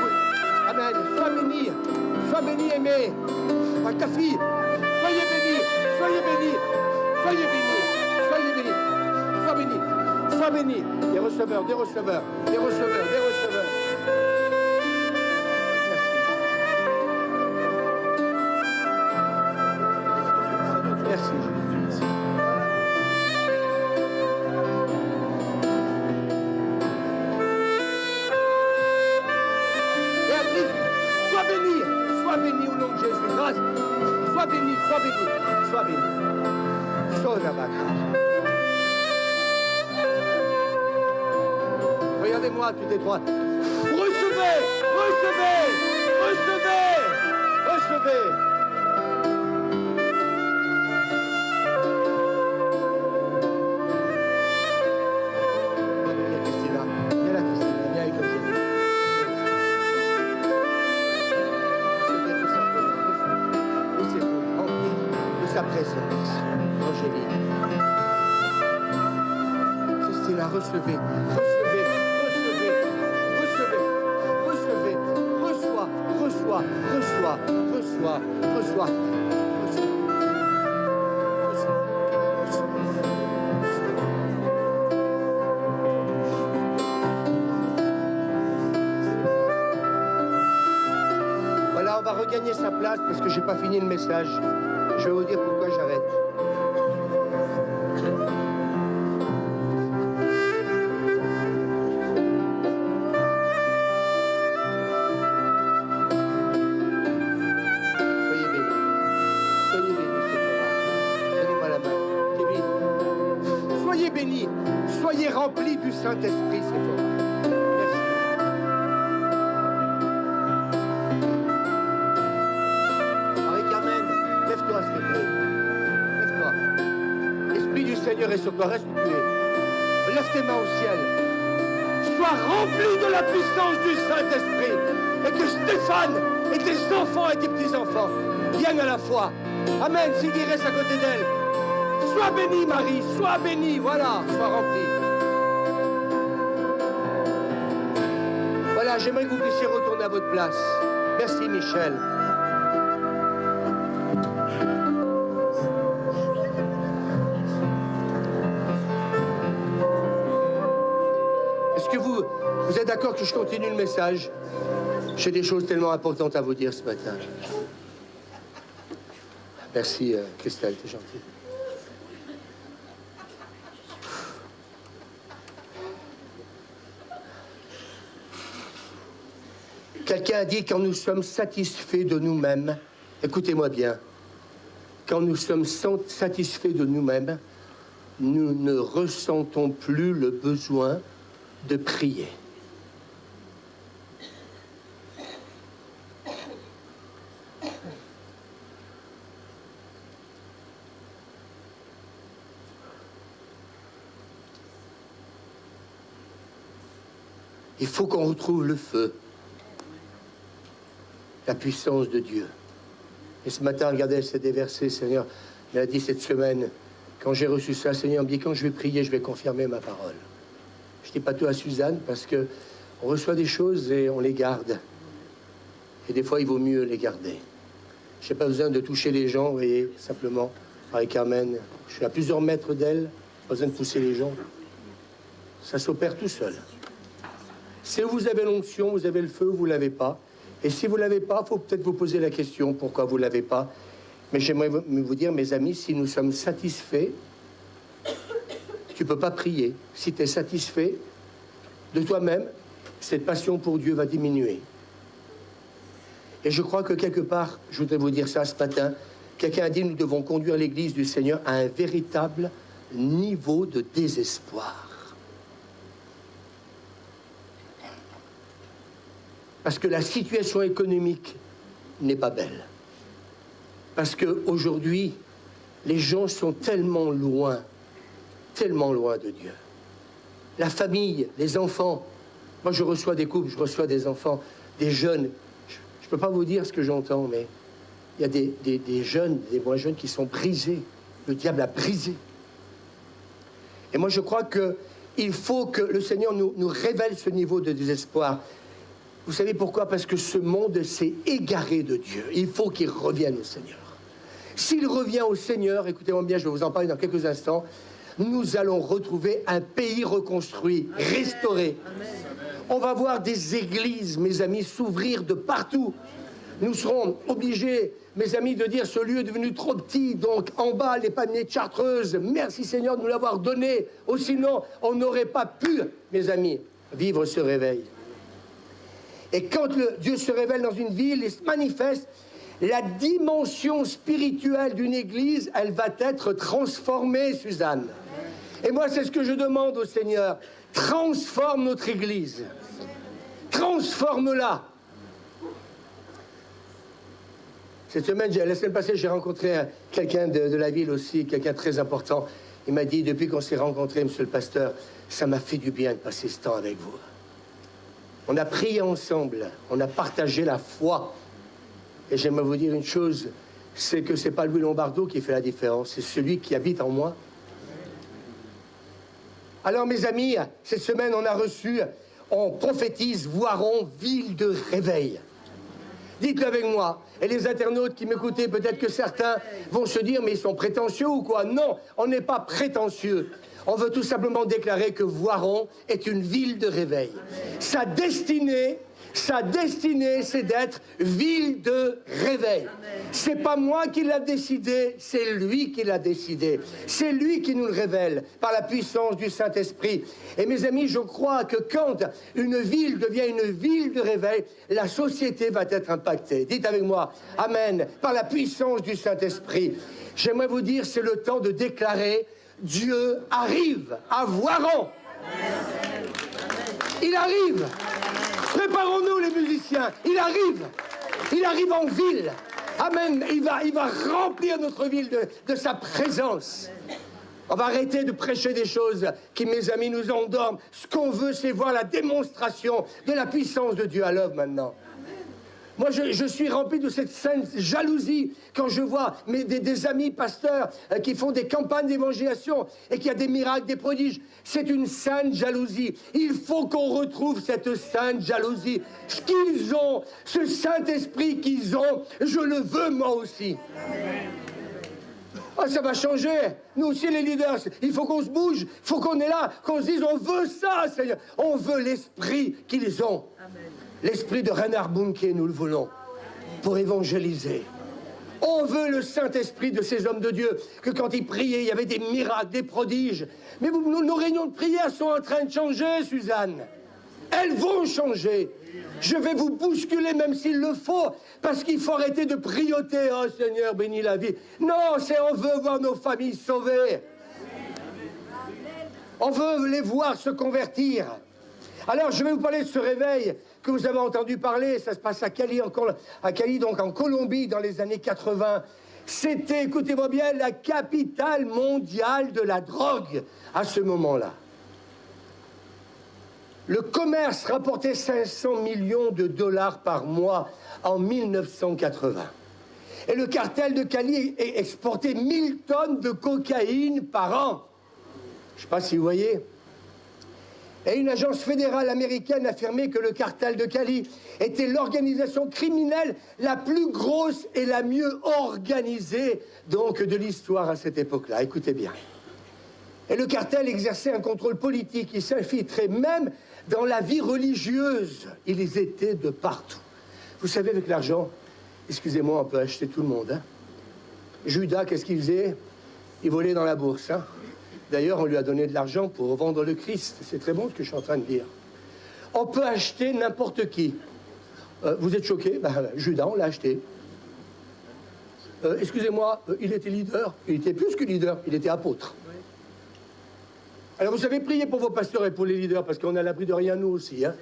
Speaker 1: Oui. Amen. Sois béni. Sois béni, aimé. Avec ta fille. Soyez béni. Soyez béni. Soyez béni. Soyez béni. Sois béni. Sois sois béni. Des receveurs, des receveurs, des receveurs, des receveurs. Merci. Merci. Béatrice, sois béni au nom de Jésus. Grâce. Sois béni, sois béni, sois béni. Sois là-bas. Regardez-moi, tu t'es droite. Recevez, recevez, recevez, recevez. Viens, Christina. Viens là, Christina. Viens avec le Seigneur. Recevez tout simplement. Laissez-vous remplir de sa présence. Angélique. Christina, recevez, recevez. Reçois. Voilà, on va regagner sa place parce que j'ai pas fini le message. Je vais vous dire pourquoi j'arrête. Soyez remplis du Saint-Esprit, c'est fort. Merci. Avec Amen, lève-toi, s'il te plaît. Lève-toi. L'Esprit du Seigneur est sur toi, reste où tu es. Lève tes mains au ciel. Sois rempli de la puissance du Saint-Esprit. Et que Stéphane et tes enfants et tes petits-enfants viennent à la foi. Amen, Sidi reste à côté d'elle. Sois béni, Marie, sois béni, voilà, sois rempli. Voilà, j'aimerais que vous puissiez retourner à votre place. Merci, Michel. Est-ce que vous êtes d'accord que je continue le message? J'ai des choses tellement importantes à vous dire ce matin. Merci, Christelle, t'es gentille. Quelqu'un a dit quand nous sommes satisfaits de nous-mêmes, écoutez-moi bien, quand nous sommes satisfaits de nous-mêmes, nous ne ressentons plus le besoin de prier. Il faut qu'on retrouve le feu. La puissance de Dieu. Et ce matin, regardez, c'est des versets, Seigneur. Il a dit cette semaine, quand j'ai reçu ça, Seigneur me dit, quand je vais prier, je vais confirmer ma parole. Je ne dis pas tout à Suzanne, parce que on reçoit des choses et on les garde. Et des fois, il vaut mieux les garder. Je n'ai pas besoin de toucher les gens, vous voyez, simplement, avec Amen. Je suis à plusieurs mètres d'elle, pas besoin de pousser les gens. Ça s'opère tout seul. Si vous avez l'onction, vous avez le feu, vous ne l'avez pas. Et si vous ne l'avez pas, il faut peut-être vous poser la question, pourquoi vous ne l'avez pas. Mais j'aimerais vous dire, mes amis, si nous sommes satisfaits, tu ne peux pas prier. Si tu es satisfait de toi-même, cette passion pour Dieu va diminuer. Et je crois que quelque part, je voudrais vous dire ça ce matin, quelqu'un a dit, nous devons conduire l'Église du Seigneur à un véritable niveau de désespoir. Parce que la situation économique n'est pas belle. Parce qu'aujourd'hui, les gens sont tellement loin de Dieu. La famille, les enfants. Moi, je reçois des couples, je reçois des enfants, des jeunes. Je ne peux pas vous dire ce que j'entends, mais il y a des jeunes, des moins jeunes qui sont brisés. Le diable a brisé. Et moi, je crois qu'il faut que le Seigneur nous révèle ce niveau de désespoir. Vous savez pourquoi? Parce que ce monde s'est égaré de Dieu. Il faut qu'il revienne au Seigneur. S'il revient au Seigneur, écoutez-moi bien, je vais vous en parler dans quelques instants, nous allons retrouver un pays reconstruit, restauré. On va voir des églises, mes amis, s'ouvrir de partout. Nous serons obligés, mes amis, de dire ce lieu est devenu trop petit, donc en bas, les palmiers de Chartreuse, merci Seigneur de nous l'avoir donné, ou sinon, on n'aurait pas pu, mes amis, vivre ce réveil. Et quand Dieu se révèle dans une ville et se manifeste, la dimension spirituelle d'une église, elle va être transformée, Suzanne. Et moi, c'est ce que je demande au Seigneur. Transforme notre église. Transforme-la. Cette semaine, la semaine passée, j'ai rencontré quelqu'un de la ville aussi, quelqu'un de très important. Il m'a dit, depuis qu'on s'est rencontrés, monsieur le pasteur, ça m'a fait du bien de passer ce temps avec vous. On a prié ensemble, on a partagé la foi. Et j'aimerais vous dire une chose, c'est que c'est pas Louis Lombardo qui fait la différence, c'est celui qui habite en moi. Alors mes amis, cette semaine on a reçu, on prophétise Voiron, ville de réveil. Dites-le avec moi. Et les internautes qui m'écoutaient, peut-être que certains vont se dire, mais ils sont prétentieux ou quoi? Non, on n'est pas prétentieux. On veut tout simplement déclarer que Voiron est une ville de réveil. Sa destinée, c'est d'être ville de réveil. C'est pas moi qui l'a décidé, c'est lui qui l'a décidé. C'est lui qui nous le révèle par la puissance du Saint-Esprit. Et mes amis, je crois que quand une ville devient une ville de réveil, la société va être impactée. Dites avec moi, amen, par la puissance du Saint-Esprit. J'aimerais vous dire, c'est le temps de déclarer Dieu arrive à Voiron. Il arrive. Préparons-nous les musiciens. Il arrive en ville. Amen. Il va remplir notre ville de sa présence. On va arrêter de prêcher des choses qui, mes amis, nous endorment. Ce qu'on veut, c'est voir la démonstration de la puissance de Dieu à l'œuvre maintenant. Moi, je suis rempli de cette sainte jalousie quand je vois des amis pasteurs qui font des campagnes d'évangélisation et qu'il y a des miracles, des prodiges. C'est une sainte jalousie. Il faut qu'on retrouve cette sainte jalousie. Ce qu'ils ont, ce Saint-Esprit qu'ils ont, je le veux moi aussi. Ah, ça va changer. Nous aussi, les leaders, il faut qu'on se bouge, il faut qu'on est là, qu'on se dise, on veut ça, Seigneur. On veut l'esprit qu'ils ont. L'esprit de Reinhard Bonnke, nous le voulons, pour évangéliser. On veut le Saint-Esprit de ces hommes de Dieu, que quand ils priaient, il y avait des miracles, des prodiges. Mais nos réunions de prière sont en train de changer, Suzanne. Elles vont changer. Je vais vous bousculer même s'il le faut, parce qu'il faut arrêter de prioter. Oh Seigneur, bénis la vie. Non, c'est on veut voir nos familles sauvées. On veut les voir se convertir. Alors, je vais vous parler de ce réveil que vous avez entendu parler. Ça se passe à Cali, donc en Colombie, dans les années 80. C'était, écoutez-moi bien, la capitale mondiale de la drogue à ce moment-là. Le commerce rapportait 500 millions de dollars par mois en 1980. Et le cartel de Cali exportait 1000 tonnes de cocaïne par an. Je ne sais pas si vous voyez. Et une agence fédérale américaine affirmait que le cartel de Cali était l'organisation criminelle la plus grosse et la mieux organisée donc de l'histoire à cette époque-là. Écoutez bien. Et le cartel exerçait un contrôle politique. Il s'infiltrait même dans la vie religieuse. Ils étaient de partout. Vous savez, avec l'argent, excusez-moi, on peut acheter tout le monde. Hein. Judas, qu'est-ce qu'il faisait? Il volait dans la bourse. Hein. D'ailleurs, on lui a donné de l'argent pour vendre le Christ. C'est très bon ce que je suis en train de dire. On peut acheter n'importe qui. Vous êtes choqués? Judas, on l'a acheté. Excusez-moi, il était leader. Il était plus que leader, il était apôtre. Alors vous savez, prier pour vos pasteurs et pour les leaders, parce qu'on est à l'abri de rien, nous aussi. Hein.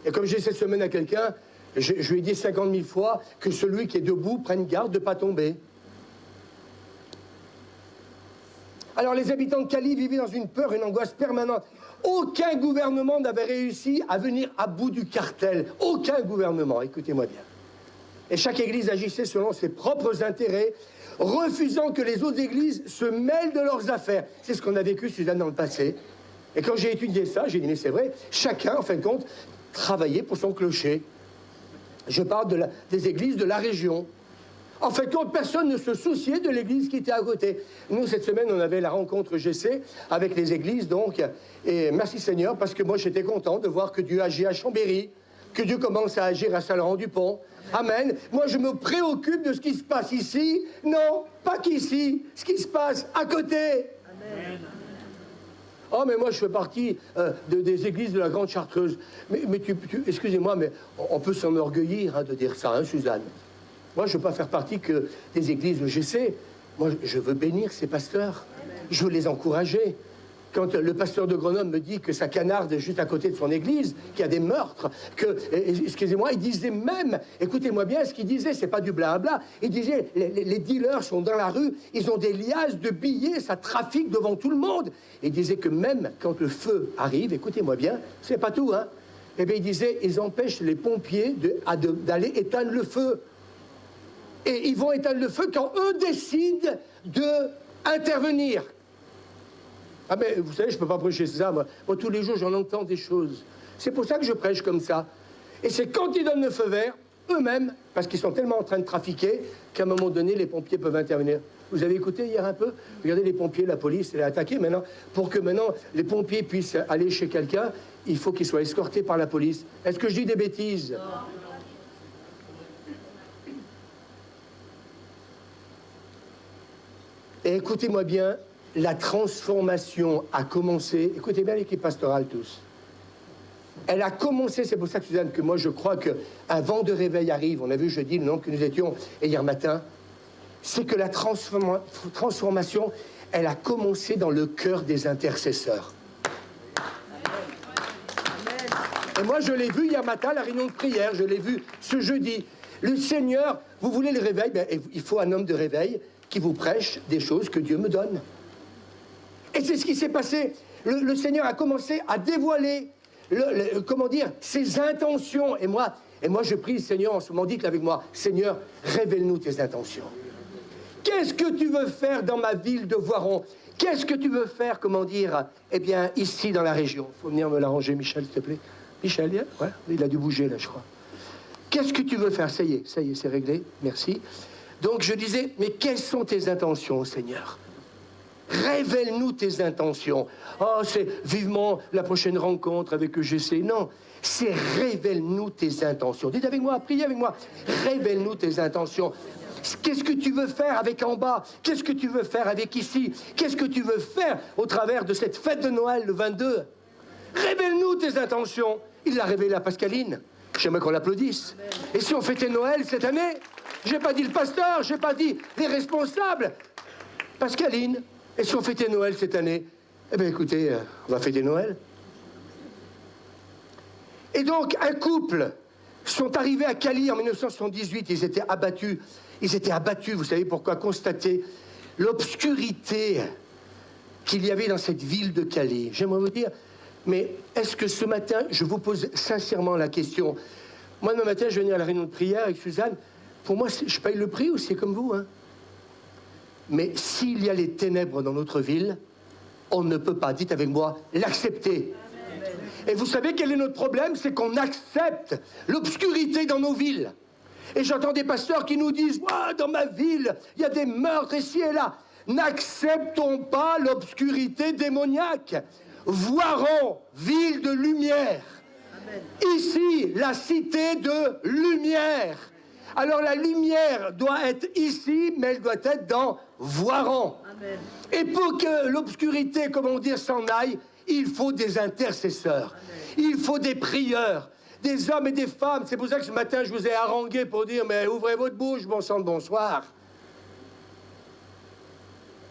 Speaker 1: Et comme j'ai dit cette semaine à quelqu'un, je lui ai dit 50 000 fois que celui qui est debout prenne garde de ne pas tomber. Alors les habitants de Cali vivaient dans une peur et une angoisse permanente. Aucun gouvernement n'avait réussi à venir à bout du cartel. Aucun gouvernement, écoutez-moi bien. Et chaque église agissait selon ses propres intérêts, refusant que les autres églises se mêlent de leurs affaires. C'est ce qu'on a vécu, Suzanne, dans le passé. Et quand j'ai étudié ça, j'ai dit, mais c'est vrai, chacun, en fin de compte, travaillait pour son clocher. Je parle des églises de la région. En fait, quand personne ne se souciait de l'église qui était à côté. Nous, cette semaine, on avait la rencontre GC avec les églises, donc. Et merci Seigneur, parce que moi, j'étais content de voir que Dieu agit à Chambéry, que Dieu commence à agir à Saint-Laurent-du-Pont. Amen. Moi, je me préoccupe de ce qui se passe ici. Non, pas qu'ici. Ce qui se passe à côté. Amen. Oh, mais moi, je fais partie des églises de la Grande Chartreuse. Mais excusez-moi, mais on peut s'enorgueillir de dire ça, hein, Suzanne. Moi, je ne veux pas faire partie que des églises GC. Moi, je veux bénir ces pasteurs. Je veux les encourager. Quand le pasteur de Grenoble me dit que ça canarde juste à côté de son église, qu'il y a des meurtres, excusez-moi, il disait même, écoutez-moi bien, ce qu'il disait, c'est pas du blabla, il disait, les dealers sont dans la rue, ils ont des liasses de billets, ça trafique devant tout le monde. Il disait que même quand le feu arrive, écoutez-moi bien, c'est pas tout, hein, eh bien, il disait, ils empêchent les pompiers d'aller éteindre le feu. Et ils vont éteindre le feu quand eux décident d'intervenir. Ah mais vous savez, je ne peux pas prêcher ça, moi. Moi, tous les jours, j'en entends des choses. C'est pour ça que je prêche comme ça. Et c'est quand ils donnent le feu vert, eux-mêmes, parce qu'ils sont tellement en train de trafiquer, qu'à un moment donné, les pompiers peuvent intervenir. Vous avez écouté hier un peu? Regardez les pompiers, la police, elle est attaquée maintenant. Pour que maintenant, les pompiers puissent aller chez quelqu'un, il faut qu'ils soient escortés par la police. Est-ce que je dis des bêtises? Non. Et écoutez-moi bien, la transformation a commencé, écoutez bien l'équipe pastorale tous, elle a commencé, c'est pour ça que Suzanne, que moi je crois qu'un vent de réveil arrive, on a vu jeudi le nombre que nous étions et hier matin, c'est que la transformation, elle a commencé dans le cœur des intercesseurs. Et moi je l'ai vu hier matin, la réunion de prière, je l'ai vu ce jeudi. Le Seigneur, vous voulez le réveil, ben, il faut un homme de réveil qui vous prêche des choses que Dieu me donne. Et c'est ce qui s'est passé. Le Seigneur a commencé à dévoiler, comment dire, ses intentions. Et moi, je prie le Seigneur en ce moment, dites avec moi, Seigneur, révèle-nous tes intentions. Qu'est-ce que tu veux faire dans ma ville de Voiron? Qu'est-ce que tu veux faire, comment dire, eh bien, ici dans la région? Il faut venir me l'arranger, Michel, s'il te plaît. Michel, ouais, il a dû bouger, là, je crois. Qu'est-ce que tu veux faire? Ça y est, c'est réglé, merci. Donc je disais, mais quelles sont tes intentions, Seigneur? Révèle-nous tes intentions. Oh, c'est vivement la prochaine rencontre avec EGC. Non, c'est révèle-nous tes intentions. Dites avec moi, priez avec moi. Révèle-nous tes intentions. Qu'est-ce que tu veux faire avec en bas? Qu'est-ce que tu veux faire avec ici? Qu'est-ce que tu veux faire au travers de cette fête de Noël le 22? Révèle-nous tes intentions. Il l'a révélé à Pascaline. J'aimerais qu'on l'applaudisse. Et si on fêtait Noël cette année? J'ai pas dit le pasteur, j'ai pas dit les responsables. Pascaline, et si on fêtait Noël cette année? Eh bien, écoutez, on va fêter Noël. Et donc, un couple sont arrivés à Cali en 1978. Ils étaient abattus. Ils étaient abattus, vous savez pourquoi? Constater l'obscurité qu'il y avait dans cette ville de Cali. J'aimerais vous dire, mais est-ce que ce matin, je vous pose sincèrement la question. Moi, demain matin, je vais venir à la réunion de prière avec Suzanne. Pour moi, je paye le prix ou c'est comme vous, hein? Mais s'il y a les ténèbres dans notre ville, on ne peut pas, dites avec moi, l'accepter. Et vous savez quel est notre problème? C'est qu'on accepte l'obscurité dans nos villes. Et j'entends des pasteurs qui nous disent, ouais, dans ma ville, il y a des meurtres ici et là. N'acceptons pas l'obscurité démoniaque. Voiron, ville de lumière. Amen. Ici, la cité de lumière. Alors la lumière doit être ici, mais elle doit être dans Voiron. Amen. Et pour que l'obscurité, comment dire, s'en aille, il faut des intercesseurs. Amen. Il faut des prieurs, des hommes et des femmes. C'est pour ça que ce matin, je vous ai harangué pour dire, mais ouvrez votre bouche, bon sang de bonsoir.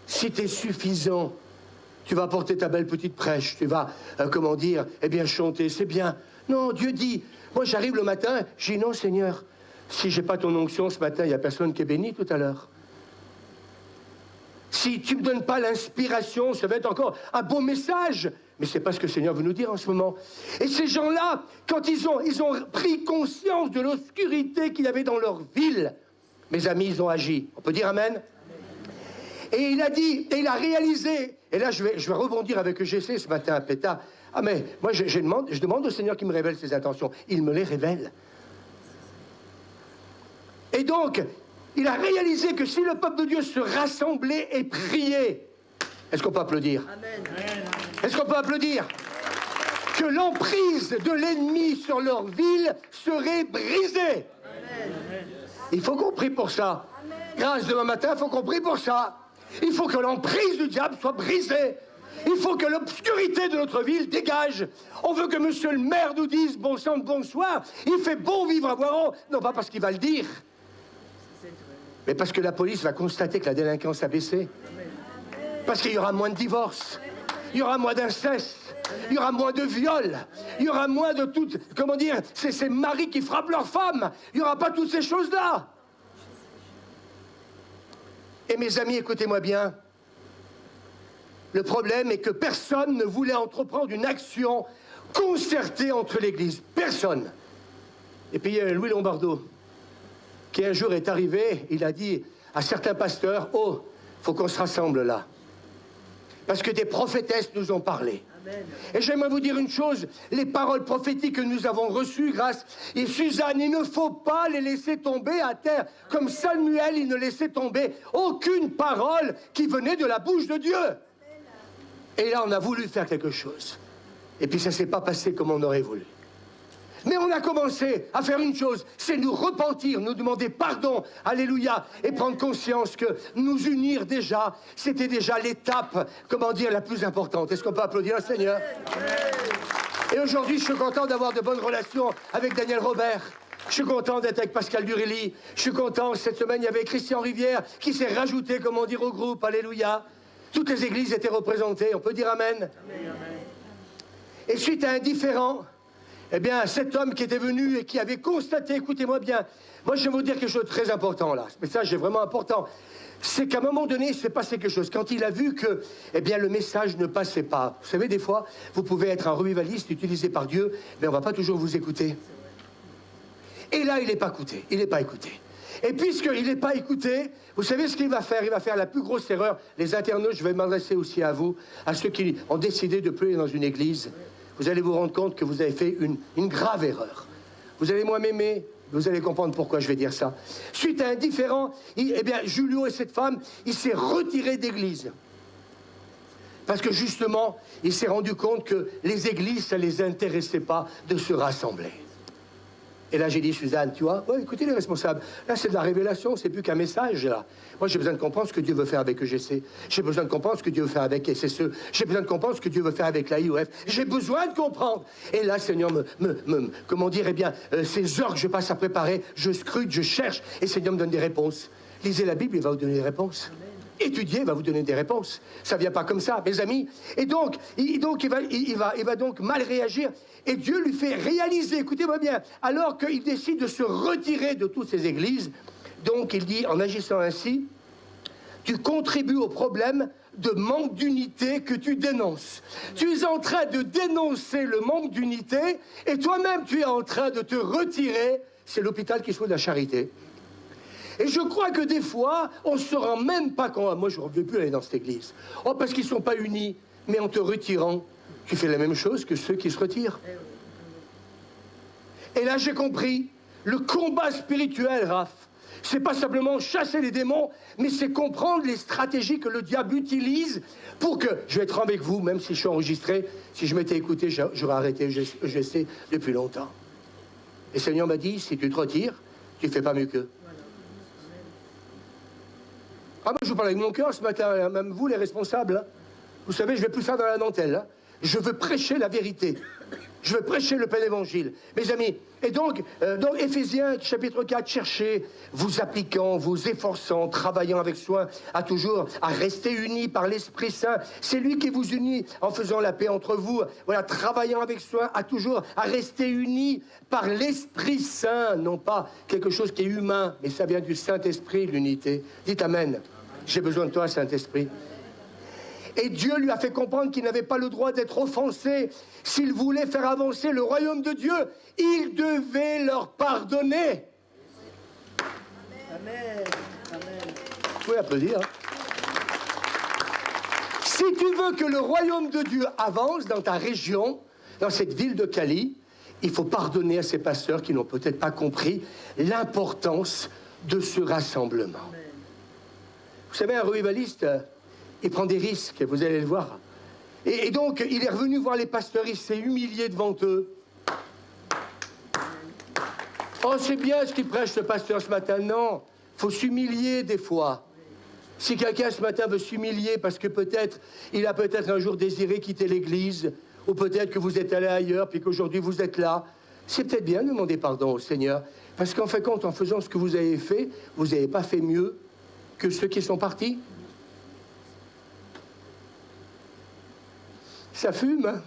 Speaker 1: Si tu es suffisant, tu vas porter ta belle petite prêche, tu vas, comment dire, eh bien chanter, c'est bien. Non, Dieu dit, moi j'arrive le matin, je dis non Seigneur, si j'ai pas ton onction ce matin, il n'y a personne qui est béni tout à l'heure. Si tu ne me donnes pas l'inspiration, ça va être encore un beau message. Mais c'est pas ce que le Seigneur veut nous dire en ce moment. Et ces gens-là, quand ils ont pris conscience de l'obscurité qu'il y avait dans leur ville, mes amis, ils ont agi. On peut dire amen? Et il a dit, et il a réalisé, et là je vais rebondir avec EGC ce matin à Péta. Ah mais moi je demande au Seigneur qu'il me révèle ses intentions. Il me les révèle. Et donc, Il a réalisé que si le peuple de Dieu se rassemblait et priait, est-ce qu'on peut applaudir? Amen. Est-ce qu'on peut applaudir? Que l'emprise de l'ennemi sur leur ville serait brisée. Amen. Il faut qu'on prie pour ça. Amen. Grâce demain matin, il faut qu'on prie pour ça. Il faut que l'emprise du diable soit brisée. Il faut que l'obscurité de notre ville dégage. On veut que monsieur le maire nous dise bon sang, bonsoir. Il fait bon vivre à Voiron. Non pas parce qu'il va le dire, mais parce que la police va constater que la délinquance a baissé. Parce qu'il y aura moins de divorces. Il y aura moins d'inceste. Il y aura moins de viols. Il y aura moins de toutes... Comment dire? Ces maris qui frappent leurs femmes. Il n'y aura pas toutes ces choses-là. Et mes amis, écoutez-moi bien. Le problème est que personne ne voulait entreprendre une action concertée entre l'Église. Personne. Et puis Louis Lombardo, qui un jour est arrivé, il a dit à certains pasteurs, « Oh, il faut qu'on se rassemble là. » Parce que des prophétesses nous ont parlé. Amen. Et j'aimerais vous dire une chose, les paroles prophétiques que nous avons reçues grâce... Et Suzanne, il ne faut pas les laisser tomber à terre. Comme Samuel, il ne laissait tomber aucune parole qui venait de la bouche de Dieu. Et là, on a voulu faire quelque chose. Et puis ça ne s'est pas passé comme on aurait voulu. Mais on a commencé à faire une chose, c'est nous repentir, nous demander pardon, alléluia, et prendre conscience que nous unir déjà, c'était déjà l'étape, comment dire, la plus importante. Est-ce qu'on peut applaudir le Seigneur? Et aujourd'hui, je suis content d'avoir de bonnes relations avec Daniel Robert. Je suis content d'être avec Pascal Durelli. Je suis content, cette semaine, il y avait Christian Rivière qui s'est rajouté, comment dire, au groupe, alléluia. Toutes les églises étaient représentées, on peut dire amen. Et suite à un différend, eh bien, cet homme qui était venu et qui avait constaté, écoutez-moi bien, moi je vais vous dire quelque chose de très important là, ce message est vraiment important, c'est qu'à un moment donné, il s'est passé quelque chose. Quand il a vu que, eh bien, le message ne passait pas. Vous savez, des fois, vous pouvez être un revivaliste utilisé par Dieu, mais on ne va pas toujours vous écouter. Et là, il n'est pas écouté, il n'est pas écouté. Et puisqu'il n'est pas écouté, vous savez ce qu'il va faire? Il va faire la plus grosse erreur. Les internautes, je vais m'adresser aussi à vous, à ceux qui ont décidé de pleurer dans une église. Vous allez vous rendre compte que vous avez fait une grave erreur. Vous allez moins m'aimer, vous allez comprendre pourquoi je vais dire ça. Suite à un différend, eh bien, Julio et cette femme, il s'est retiré d'église. Parce que justement, il s'est rendu compte que les églises, ça ne les intéressait pas de se rassembler. Et là, j'ai dit, Suzanne, tu vois, ouais, écoutez les responsables, là, c'est de la révélation, c'est plus qu'un message, là. Moi, j'ai besoin de comprendre ce que Dieu veut faire avec EGC. J'ai besoin de comprendre ce que Dieu veut faire avec SSE. J'ai besoin de comprendre ce que Dieu veut faire avec la IOF. J'ai besoin de comprendre. Et là, Seigneur, comment dire, eh bien, ces heures que je passe à préparer, je scrute, je cherche, et Seigneur me donne des réponses. Lisez la Bible, il va vous donner des réponses. Étudier, il va vous donner des réponses. Ça ne vient pas comme ça, mes amis. Et donc, il va donc mal réagir. Et Dieu lui fait réaliser, écoutez-moi bien, alors qu'il décide de se retirer de toutes ces églises, donc il dit, en agissant ainsi, tu contribues au problème de manque d'unité que tu dénonces. Tu es en train de dénoncer le manque d'unité, et toi-même tu es en train de te retirer. C'est l'hôpital qui soit de la charité. Et je crois que des fois, on ne se rend même pas compte. Moi, je ne veux plus aller dans cette église. Oh, parce qu'ils ne sont pas unis. Mais en te retirant, tu fais la même chose que ceux qui se retirent. Et là, j'ai compris. Le combat spirituel, Raph, c'est pas simplement chasser les démons, mais c'est comprendre les stratégies que le diable utilise pour que... Je vais être avec vous, même si je suis enregistré. Si je m'étais écouté, j'aurais arrêté EGC depuis longtemps. Et le Seigneur m'a dit, si tu te retires, tu ne fais pas mieux qu'eux. Ah, moi, je vous parle avec mon cœur ce matin, même vous, les responsables. Hein. Vous savez, je ne vais plus faire dans la dentelle. Hein. Je veux prêcher la vérité. Je veux prêcher le plein évangile. Mes amis, et donc, dans Éphésiens, chapitre 4, cherchez, vous appliquant, vous efforçant, travaillant avec soin, à rester unis par l'Esprit Saint. C'est lui qui vous unit en faisant la paix entre vous. Voilà, travaillant avec soin, à rester unis par l'Esprit Saint. Non pas quelque chose qui est humain, mais ça vient du Saint-Esprit, l'unité. Dites Amen. J'ai besoin de toi, Saint-Esprit. Et Dieu lui a fait comprendre qu'il n'avait pas le droit d'être offensé. S'il voulait faire avancer le royaume de Dieu, il devait leur pardonner. Amen. Amen. Vous pouvez applaudir. Si tu veux que le royaume de Dieu avance dans ta région, dans cette ville de Cali, il faut pardonner à ces pasteurs qui n'ont peut-être pas compris l'importance de ce rassemblement. Vous savez, un revivaliste, il prend des risques, vous allez le voir. Et donc, il est revenu voir les pasteurs, il s'est humilié devant eux. Oh, c'est bien ce qu'il prêche, ce pasteur, ce matin. Non, il faut s'humilier des fois. Si quelqu'un ce matin veut s'humilier parce que peut-être, il a peut-être un jour désiré quitter l'église, ou peut-être que vous êtes allé ailleurs, puis qu'aujourd'hui vous êtes là, c'est peut-être bien de demander pardon au Seigneur. Parce qu'en fin de compte, en faisant ce que vous avez fait, vous n'avez pas fait mieux que ceux qui sont partis. Ça fume, hein?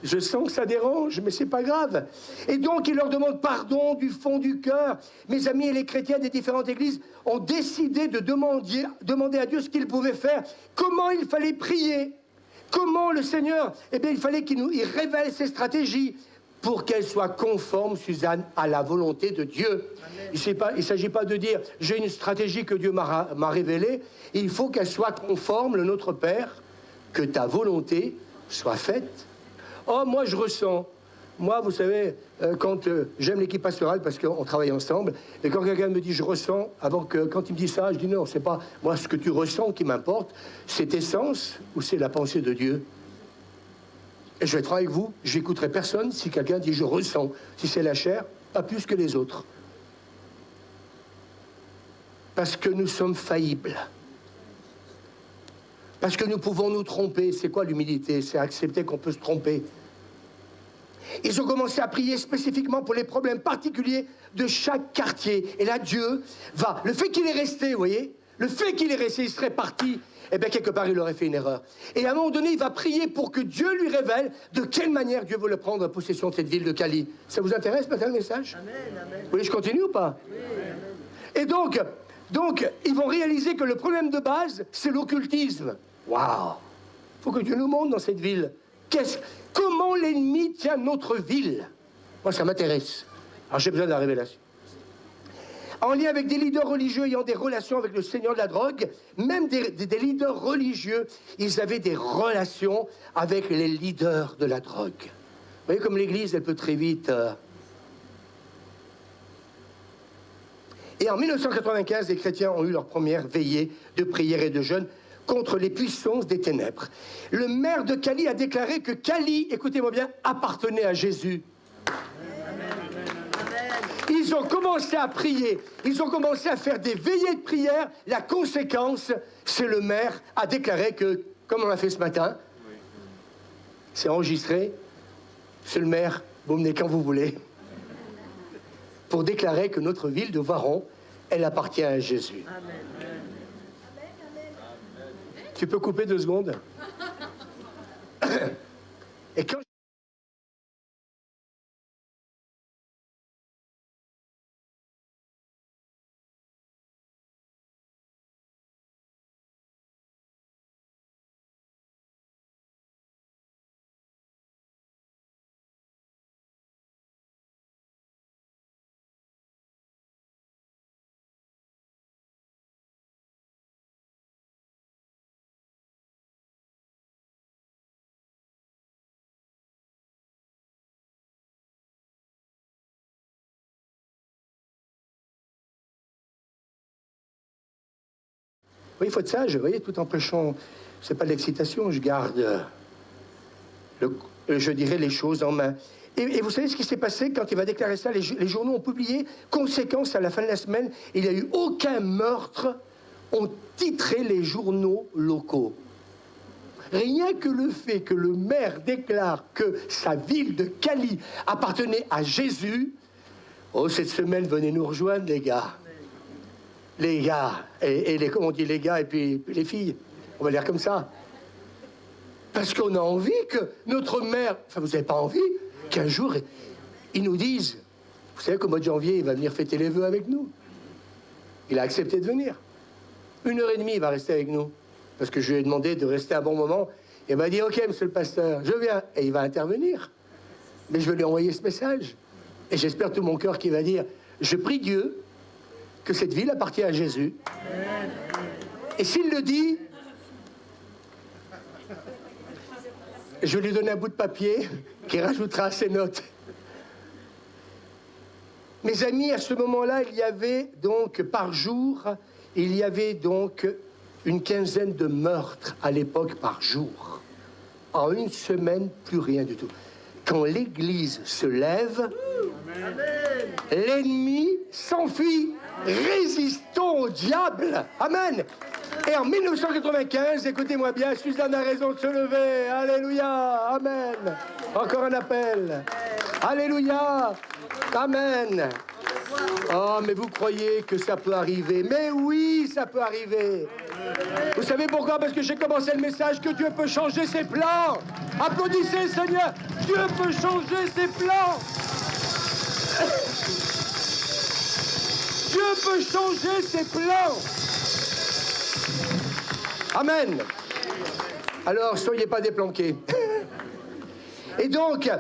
Speaker 1: Je sens que ça dérange, mais c'est pas grave. Et donc, il leur demande pardon du fond du cœur. Mes amis et les chrétiens des différentes églises ont décidé de demander à Dieu ce qu'il pouvait faire, comment il fallait prier, comment le Seigneur, eh bien, il fallait qu'il révèle ses stratégies pour qu'elles soient conformes, Suzanne, à la volonté de Dieu. Il ne s'agit pas de dire, j'ai une stratégie que Dieu m'a révélée, il faut qu'elle soit conforme, le Notre Père, que ta volonté soit faite. Oh, moi, je ressens. Moi, vous savez, quand j'aime l'équipe pastorale, parce qu'on travaille ensemble, et quand quelqu'un me dit « je ressens », quand il me dit ça, je dis « non, c'est pas moi ce que tu ressens qui m'importe, c'est tes sens ou c'est la pensée de Dieu ?» Et je vais être franc avec vous, je n'écouterai personne si quelqu'un dit « je ressens ». Si c'est la chair, pas plus que les autres. Parce que nous sommes faillibles. Parce que nous pouvons nous tromper. C'est quoi l'humilité? C'est accepter qu'on peut se tromper. Ils ont commencé à prier spécifiquement pour les problèmes particuliers de chaque quartier. Et là, Dieu va... Le fait qu'il est resté, vous voyez, le fait qu'il est resté, il serait parti, eh bien, quelque part, il aurait fait une erreur. Et à un moment donné, il va prier pour que Dieu lui révèle de quelle manière Dieu veut le prendre en possession de cette ville de Cali. Ça vous intéresse, maintenant, le message? Amen, amen. Vous voulez que je continue ou pas? Oui, amen. Et donc, ils vont réaliser que le problème de base, c'est l'occultisme. Waouh! Il faut que Dieu nous montre dans cette ville. Comment l'ennemi tient notre ville? Moi, ça m'intéresse. Alors, j'ai besoin de la révélation. En lien avec des leaders religieux ayant des relations avec le seigneur de la drogue, même des leaders religieux, ils avaient des relations avec les leaders de la drogue. Vous voyez comme l'Église, elle peut très vite... Et en 1995, les chrétiens ont eu leur première veillée de prière et de jeûne contre les puissances des ténèbres. Le maire de Cali a déclaré que Cali, écoutez-moi bien, appartenait à Jésus. Ils ont commencé à prier, ils ont commencé à faire des veillées de prière. La conséquence, c'est le maire a déclaré que, comme on l'a fait ce matin, c'est enregistré, c'est le maire, vous venez quand vous voulez, pour déclarer que notre ville de Voiron, elle appartient à Jésus. Amen. Tu peux couper 2 secondes? Et quand... Oui, il faut être sage, vous voyez, tout en prêchant, c'est pas de l'excitation, je garde, je dirais, les choses en main. Et vous savez ce qui s'est passé quand il va déclarer ça? Les journaux ont publié, conséquence, à la fin de la semaine, il n'y a eu aucun meurtre, ont titré les journaux locaux. Rien que le fait que le maire déclare que sa ville de Cali appartenait à Jésus, oh, cette semaine, venez nous rejoindre, les gars. Les gars, comment on dit les gars, et puis les filles, on va dire comme ça. Parce qu'on a envie que notre maire, enfin vous n'avez pas envie, qu'un jour, ils nous disent, vous savez qu'au mois de janvier, il va venir fêter les vœux avec nous. Il a accepté de venir. 1h30, il va rester avec nous. Parce que je lui ai demandé de rester un bon moment. Et il m'a dit, ok, monsieur le pasteur, je viens. Et il va intervenir. Mais je vais lui envoyer ce message. Et j'espère de tout mon cœur qu'il va dire, je prie Dieu que cette ville appartient à Jésus. Et s'il le dit, je vais lui donner un bout de papier qui rajoutera à ses notes. Mes amis, à ce moment-là, il y avait donc par jour, il y avait donc une quinzaine de meurtres à l'époque par jour. En une semaine, plus rien du tout. Quand l'Église se lève, l'ennemi s'enfuit. Résistons au diable. Amen. Et en 1995, écoutez-moi bien, Suzanne a raison de se lever. Alléluia. Amen. Encore un appel. Alléluia. Amen. Oh, mais vous croyez que ça peut arriver? Mais oui, ça peut arriver. Vous savez pourquoi? Parce que j'ai commencé le message que Dieu peut changer ses plans. Applaudissez le Seigneur. Dieu peut changer ses plans. Dieu peut changer ses plans. Amen. Alors, soyez pas déplanqués. Et donc,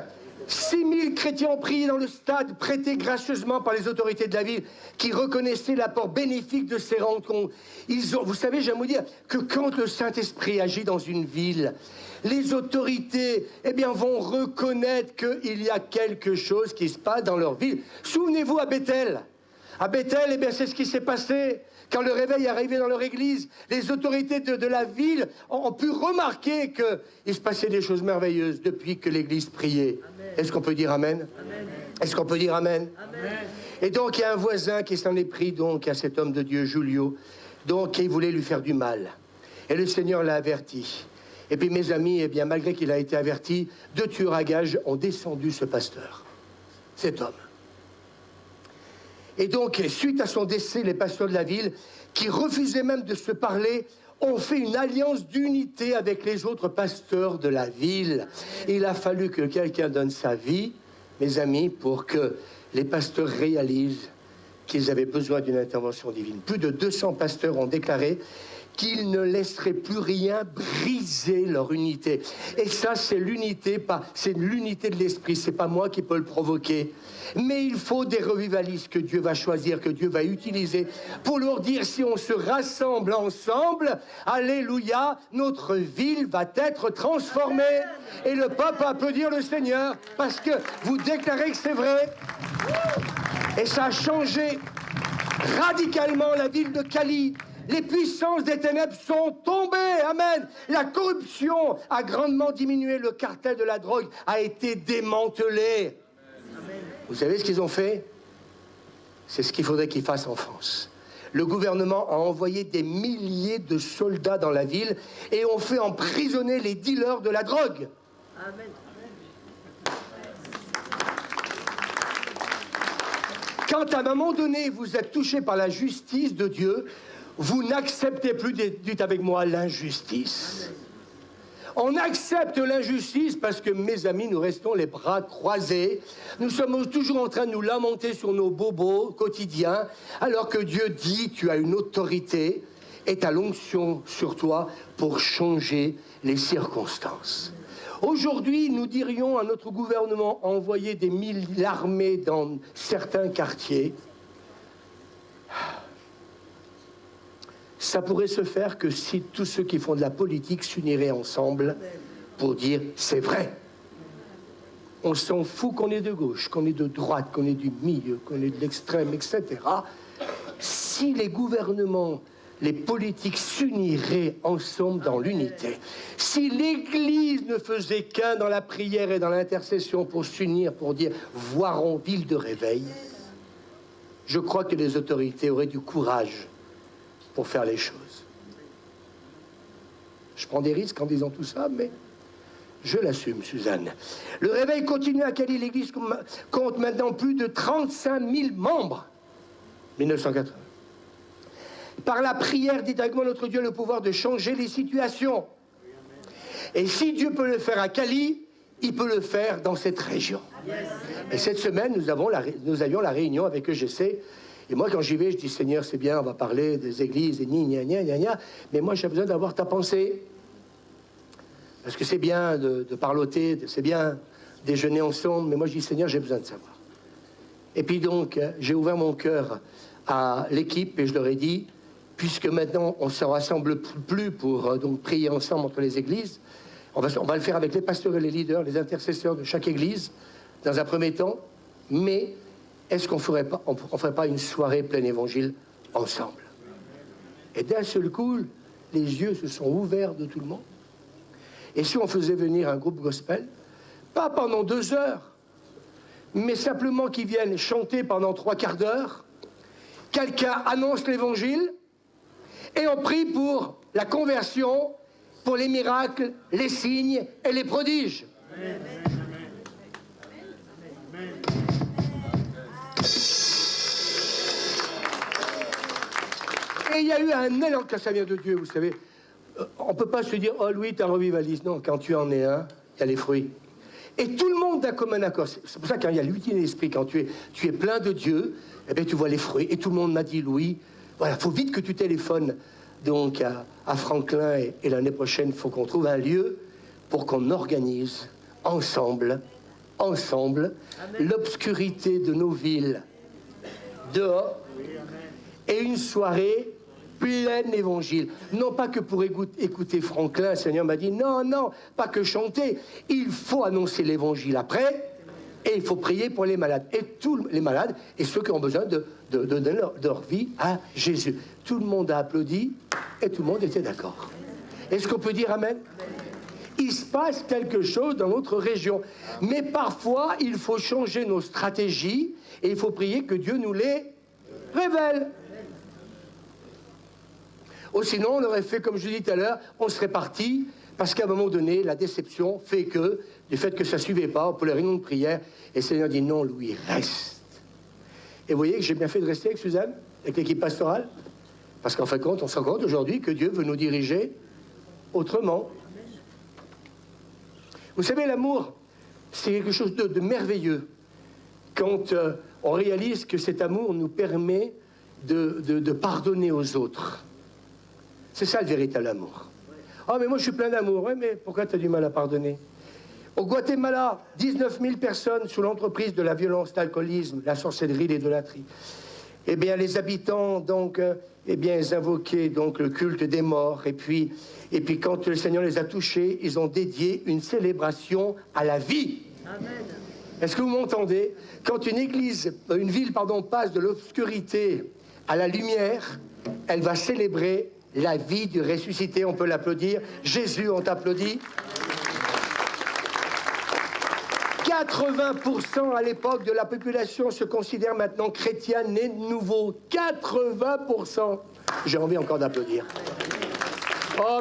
Speaker 1: 6000 chrétiens ont prié dans le stade, prêtés gracieusement par les autorités de la ville, qui reconnaissaient l'apport bénéfique de ces rencontres. Vous savez, j'aime vous dire que quand le Saint-Esprit agit dans une ville, les autorités, eh bien, vont reconnaître qu'il y a quelque chose qui se passe dans leur ville. Souvenez-vous à Bethel. À Bethel, eh bien, c'est ce qui s'est passé. Quand le réveil est arrivé dans leur église, les autorités de la ville ont pu remarquer qu'il se passait des choses merveilleuses depuis que l'église priait. Est-ce qu'on peut dire amen? Est-ce qu'on peut dire amen? Amen. Et donc, il y a un voisin qui s'en est pris donc à cet homme de Dieu, Julio, donc il voulait lui faire du mal. Et le Seigneur l'a averti. Et puis, mes amis, eh bien, malgré qu'il a été averti, 2 tueurs à gages ont descendu ce pasteur, cet homme. Et donc, suite à son décès, les pasteurs de la ville, qui refusaient même de se parler, ont fait une alliance d'unité avec les autres pasteurs de la ville. Il a fallu que quelqu'un donne sa vie, mes amis, pour que les pasteurs réalisent qu'ils avaient besoin d'une intervention divine. Plus de 200 pasteurs ont déclaré qu'ils ne laisseraient plus rien briser leur unité. Et ça, c'est l'unité, c'est l'unité de l'esprit. C'est pas moi qui peux le provoquer. Mais il faut des revivalistes que Dieu va choisir, que Dieu va utiliser pour leur dire, si on se rassemble ensemble, alléluia, notre ville va être transformée. Et le peuple va applaudir le Seigneur parce que vous déclarez que c'est vrai. Et ça a changé radicalement la ville de Cali. Les puissances des ténèbres sont tombées, amen. La corruption a grandement diminué, le cartel de la drogue a été démantelé. Amen. Vous savez ce qu'ils ont fait? C'est ce qu'il faudrait qu'ils fassent en France. Le gouvernement a envoyé des milliers de soldats dans la ville et ont fait emprisonner les dealers de la drogue. Amen. Quand à un moment donné, vous êtes touché par la justice de Dieu, vous n'acceptez plus, dites avec moi, l'injustice. On accepte l'injustice parce que, mes amis, nous restons les bras croisés. Nous sommes toujours en train de nous lamenter sur nos bobos quotidiens, alors que Dieu dit, tu as une autorité et tu as l'onction sur toi pour changer les circonstances. Aujourd'hui, nous dirions à notre gouvernement envoyer des l'armée dans certains quartiers. Ça pourrait se faire que si tous ceux qui font de la politique s'uniraient ensemble pour dire c'est vrai. On s'en fout qu'on est de gauche, qu'on est de droite, qu'on est du milieu, qu'on est de l'extrême, etc. Si les gouvernements, les politiques s'uniraient ensemble dans l'unité, si l'Église ne faisait qu'un dans la prière et dans l'intercession pour s'unir, pour dire « voir en ville de réveil », je crois que les autorités auraient du courage pour faire les choses. Je prends des risques en disant tout ça, mais je l'assume, Suzanne. Le réveil continue à Cali. L'Église compte maintenant plus de 35 000 membres. 1980. Par la prière, dit avec moi notre Dieu le pouvoir de changer les situations. Et si Dieu peut le faire à Cali, il peut le faire dans cette région. Et cette semaine, nous avions la réunion avec EGC. Et moi, quand j'y vais, je dis, Seigneur, c'est bien, on va parler des églises, et gna, mais moi, j'ai besoin d'avoir ta pensée. Parce que c'est bien de parloter, c'est bien déjeuner ensemble, mais moi, je dis, Seigneur, j'ai besoin de savoir. Et puis donc, j'ai ouvert mon cœur à l'équipe et je leur ai dit, puisque maintenant, on ne se rassemble plus pour donc prier ensemble entre les églises, on va le faire avec les pasteurs et les leaders, les intercesseurs de chaque église, dans un premier temps, mais est-ce qu'on on ferait pas une soirée plein évangile ensemble? Et d'un seul coup, les yeux se sont ouverts de tout le monde. Et si on faisait venir un groupe gospel, pas pendant 2 heures, mais simplement qu'ils viennent chanter pendant 3/4 d'heure, quelqu'un annonce l'évangile, et on prie pour la conversion, pour les miracles, les signes et les prodiges. Amen. Et il y a eu un élan quand ça vient de Dieu, vous savez. On ne peut pas se dire, oh Louis, t'es un revivaliste. Non, quand tu en es un, il y a les fruits. Et tout le monde d'un commun accord. C'est pour ça qu'il y a l'unité d'esprit, quand tu es plein de Dieu, eh bien, tu vois les fruits. Et tout le monde m'a dit, Louis, voilà, il faut vite que tu téléphones donc à Franklin. Et l'année prochaine, il faut qu'on trouve un lieu pour qu'on organise ensemble, l'obscurité de nos villes dehors et une soirée pleine évangile. Non pas que pour écouter Franklin, le Seigneur m'a dit non, pas que chanter. Il faut annoncer l'évangile après et il faut prier pour les malades. Et tous les malades et ceux qui ont besoin de donner leur vie à Jésus. Tout le monde a applaudi et tout le monde était d'accord. Est-ce qu'on peut dire amen? Il se passe quelque chose dans notre région. Mais parfois, il faut changer nos stratégies et il faut prier que Dieu nous les révèle. Ou sinon, on aurait fait, comme je dis tout à l'heure, on serait parti, parce qu'à un moment donné, la déception fait que, du fait que ça ne suivait pas, pour les réunions de prière, et le Seigneur dit non, Louis, reste. Et vous voyez que j'ai bien fait de rester avec Suzanne, avec l'équipe pastorale, parce qu'en fin de compte, on se rend compte aujourd'hui que Dieu veut nous diriger autrement. Vous savez, l'amour, c'est quelque chose de merveilleux. Quand on réalise que cet amour nous permet de pardonner aux autres. C'est ça le véritable amour. Ah, mais moi je suis plein d'amour. Oui, mais pourquoi tu as du mal à pardonner? Au Guatemala, 19 000 personnes sous l'emprise de la violence, l'alcoolisme, la sorcellerie, l'idolâtrie. Eh bien, les habitants, donc, eh bien, ils invoquaient donc le culte des morts. Et puis, quand le Seigneur les a touchés, ils ont dédié une célébration à la vie. Amen. Est-ce que vous m'entendez? Quand une ville, passe de l'obscurité à la lumière, elle va célébrer la vie du ressuscité. On peut l'applaudir. Jésus, on t'applaudit. 80% à l'époque de la population se considère maintenant chrétien, né de nouveau. 80%. J'ai envie encore d'applaudir. Oh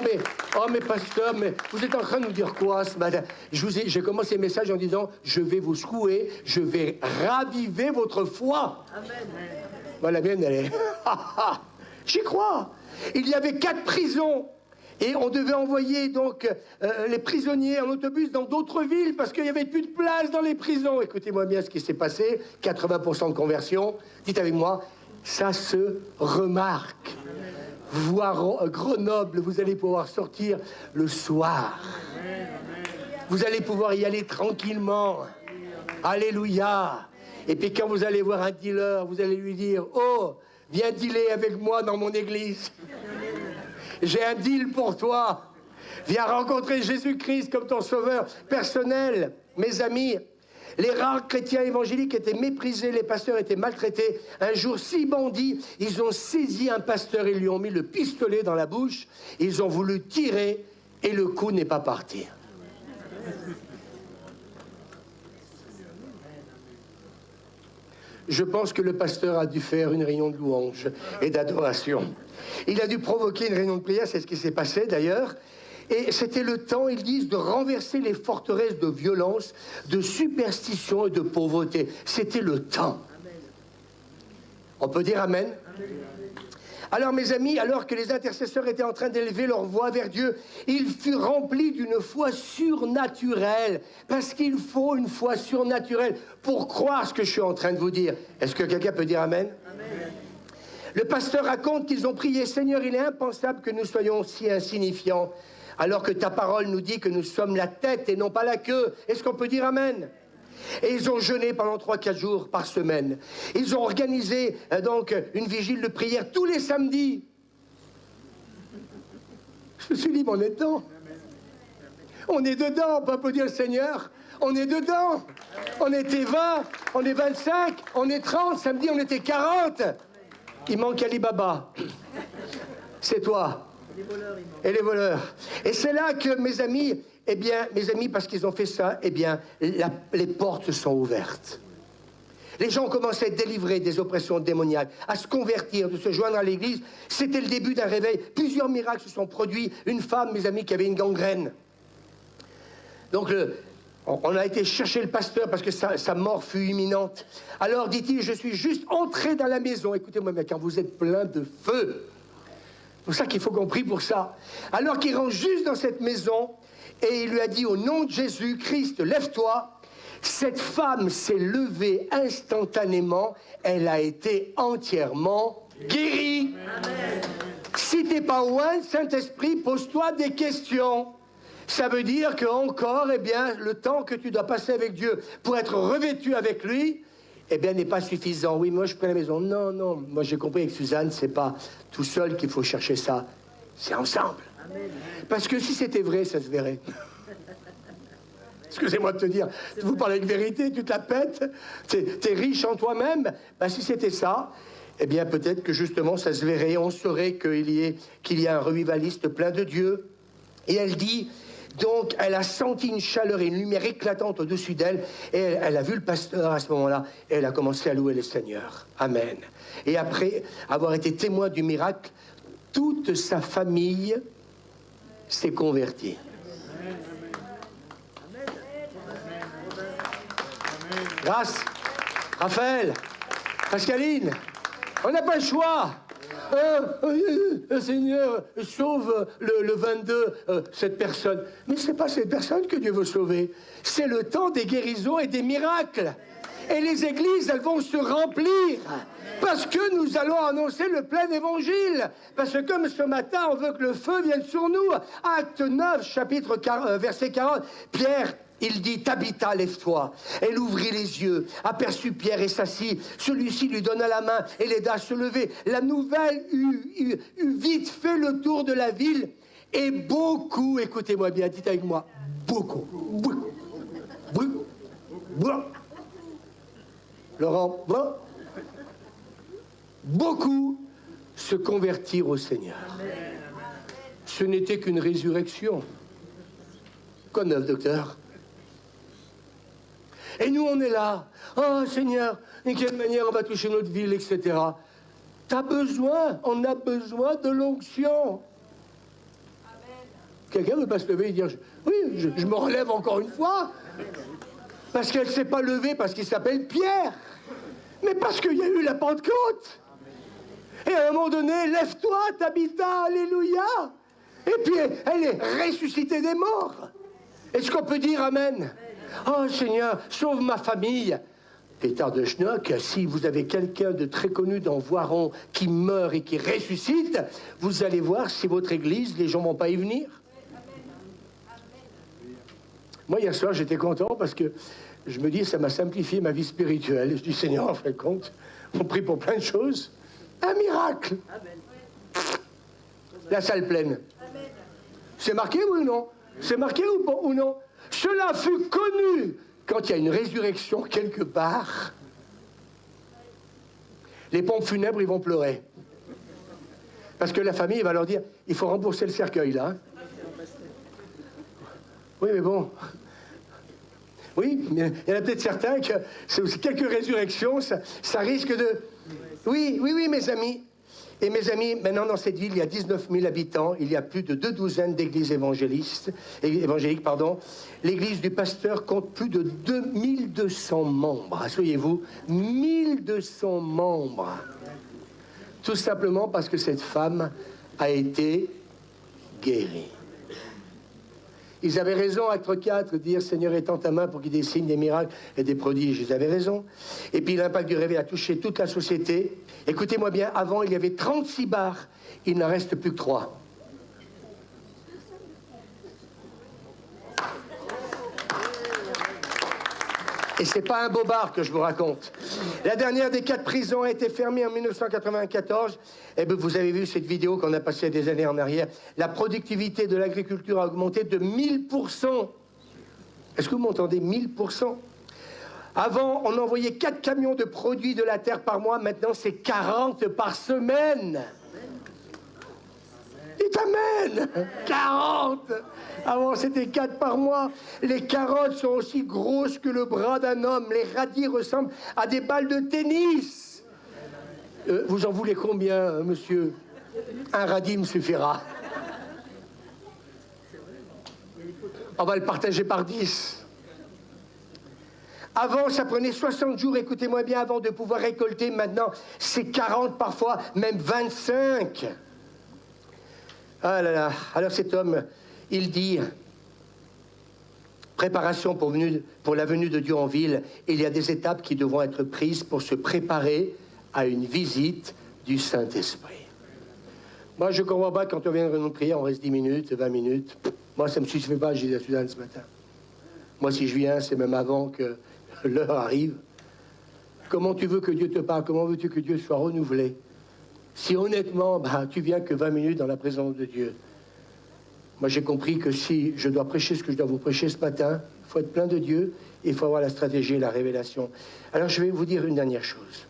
Speaker 1: mais pasteur, mais vous êtes en train de nous dire quoi ce matin? J'ai commencé le message en disant, je vais vous secouer, je vais raviver votre foi. Amen. Voilà, bien, elle est... J'y crois. Il y avait 4 prisons. Et on devait envoyer donc les prisonniers en autobus dans d'autres villes parce qu'il n'y avait plus de place dans les prisons. Écoutez-moi bien ce qui s'est passé. 80% de conversion. Dites avec moi, ça se remarque. Voir Grenoble, vous allez pouvoir sortir le soir. Vous allez pouvoir y aller tranquillement. Alléluia. Et puis quand vous allez voir un dealer, vous allez lui dire, oh, viens dealer avec moi dans mon église. J'ai un deal pour toi. Viens rencontrer Jésus-Christ comme ton sauveur personnel. Mes amis, les rares chrétiens évangéliques étaient méprisés, les pasteurs étaient maltraités. Un jour, 6 bandits, ils ont saisi un pasteur et lui ont mis le pistolet dans la bouche. Ils ont voulu tirer et le coup n'est pas parti. Je pense que le pasteur a dû faire une réunion de louange et d'adoration. Il a dû provoquer une réunion de prière, c'est ce qui s'est passé d'ailleurs. Et c'était le temps, ils disent, de renverser les forteresses de violence, de superstition et de pauvreté. C'était le temps. On peut dire amen? Alors mes amis, alors que les intercesseurs étaient en train d'élever leur voix vers Dieu, ils furent remplis d'une foi surnaturelle. Parce qu'il faut une foi surnaturelle pour croire ce que je suis en train de vous dire. Est-ce que quelqu'un peut dire amen? Amen. Le pasteur raconte qu'ils ont prié, Seigneur, il est impensable que nous soyons si insignifiants, alors que ta parole nous dit que nous sommes la tête et non pas la queue. Est-ce qu'on peut dire amen? Et ils ont jeûné pendant 3-4 jours par semaine. Ils ont organisé donc une vigile de prière tous les samedis. Je me suis dit, mais on est dedans. On est dedans, on peut applaudir le Seigneur. On est dedans. On était 20, on est 25, on est 30, samedi on était 40. Il manque Ali Baba. C'est toi. Et les voleurs. Et c'est là que mes amis, eh bien, mes amis, parce qu'ils ont fait ça, eh bien, les portes sont ouvertes. Les gens ont commencé à être délivrés des oppressions démoniaques, à se convertir, de se joindre à l'église. C'était le début d'un réveil. Plusieurs miracles se sont produits. Une femme, mes amis, qui avait une gangrène. Donc, on a été chercher le pasteur parce que sa mort fut imminente. Alors, dit-il, je suis juste entré dans la maison. Écoutez-moi, mais quand vous êtes plein de feu. C'est pour ça qu'il faut qu'on prie pour ça. Alors qu'il rentre juste dans cette maison, et il lui a dit, au nom de Jésus, Christ, lève-toi. Cette femme s'est levée instantanément. Elle a été entièrement guérie. Amen. Si tu n'es pas loin, Saint-Esprit, pose-toi des questions. Ça veut dire que encore, eh bien, le temps que tu dois passer avec Dieu pour être revêtu avec lui, eh bien, n'est pas suffisant. Oui, moi, je prends la maison. Non, non. Moi, j'ai compris avec Suzanne, c'est pas tout seul qu'il faut chercher ça. C'est ensemble. Amen. Parce que si c'était vrai, ça se verrait. Excusez-moi de te dire, vous parlez de vérité, tu te la pètes, t'es riche en toi-même. Ben, si c'était ça, eh bien, peut-être que justement, ça se verrait. On saurait qu'il y a un revivaliste plein de Dieu. Et elle dit... Donc, elle a senti une chaleur et une lumière éclatante au-dessus d'elle. Et elle a vu le pasteur à ce moment-là. Et elle a commencé à louer le Seigneur. Amen. Et après avoir été témoin du miracle, toute sa famille s'est convertie. Grâce, Raphaël, Pascaline, on n'a pas le choix. Seigneur, sauve le 22, cette personne. Mais ce n'est pas cette personne que Dieu veut sauver. C'est le temps des guérisons et des miracles. Et les églises, elles vont se remplir. Parce que nous allons annoncer le plein évangile. Parce que comme ce matin, on veut que le feu vienne sur nous. Acte 9, chapitre 40, verset 40. Pierre, il dit, Tabitha, lève-toi. Elle ouvrit les yeux, aperçut Pierre et s'assit. Celui-ci lui donna la main et l'aida à se lever. La nouvelle eut vite fait le tour de la ville. Et beaucoup, écoutez-moi bien, dites avec moi, beaucoup. Laurent, beaucoup se convertirent au Seigneur. Ce n'était qu'une résurrection. Quoi de neuf, docteur? Et nous, on est là. Oh, Seigneur, de quelle manière on va toucher notre ville, etc. T'as besoin, on a besoin de l'onction. Quelqu'un ne veut pas se lever et dire, oui, je me relève encore une fois. Parce qu'elle ne s'est pas levée parce qu'il s'appelle Pierre. Mais parce qu'il y a eu la Pentecôte. Et à un moment donné, lève-toi, Tabitha, alléluia. Et puis, elle est ressuscitée des morts. Est-ce qu'on peut dire Amen? Oh Seigneur, sauve ma famille. Pétard de Schnock, si vous avez quelqu'un de très connu dans Voiron qui meurt et qui ressuscite, vous allez voir si votre église, les gens ne vont pas y venir. Moi, hier soir, j'étais content parce que je me dis, ça m'a simplifié ma vie spirituelle. Je dis, Seigneur, en fin de compte, on prie pour plein de choses. Un miracle. La salle pleine. C'est marqué ou non? C'est marqué ou non? Cela fut connu quand il y a une résurrection quelque part. Les pompes funèbres, ils vont pleurer. Parce que la famille va leur dire, il faut rembourser le cercueil, là. Oui, mais bon. Oui, mais il y en a peut-être certains que c'est quelques résurrections, ça risque de... Oui, mes amis. Et mes amis, maintenant dans cette ville, il y a 19 000 habitants, il y a plus de 2 douzaines d'églises évangéliques. L'église du pasteur compte plus de 2200 membres. Asseyez-vous, 1200 membres. Tout simplement parce que cette femme a été guérie. Ils avaient raison, acte 4, de dire « Seigneur, étends ta main pour qu'il y ait des signes, des miracles et des prodiges ». Ils avaient raison. Et puis l'impact du réveil a touché toute la société. Écoutez-moi bien, avant, il y avait 36 bars. Il n'en reste plus que 3. Et c'est pas un beau bar que je vous raconte. La dernière des 4 prisons a été fermée en 1994. Et bien, vous avez vu cette vidéo qu'on a passée des années en arrière. La productivité de l'agriculture a augmenté de 1000%. Est-ce que vous m'entendez? 1000%. Avant, on envoyait 4 camions de produits de la terre par mois. Maintenant, c'est 40 par semaine. Dites amen. 40. Avant, c'était 4 par mois. Les carottes sont aussi grosses que le bras d'un homme. Les radis ressemblent à des balles de tennis. Vous en voulez combien, monsieur? Un radis me suffira. On va le partager par 10. Avant, ça prenait 60 jours, écoutez-moi bien, avant de pouvoir récolter. Maintenant, c'est 40 parfois, même 25. Ah là là. Alors cet homme, il dit, préparation pour la venue de Dieu en ville, il y a des étapes qui devront être prises pour se préparer à une visite du Saint-Esprit. Moi, je ne comprends pas, quand on vient de nous prier, on reste 10 minutes, 20 minutes. Moi, ça ne me suffit pas, j'ai dit à Suzanne ce matin. Moi, si je viens, c'est même avant que l'heure arrive. Comment tu veux que Dieu te parle? Comment veux-tu que Dieu soit renouvelé? Si honnêtement, tu viens que 20 minutes dans la présence de Dieu. Moi, j'ai compris que si je dois prêcher ce que je dois vous prêcher ce matin, il faut être plein de Dieu et il faut avoir la stratégie et la révélation. Alors, je vais vous dire une dernière chose.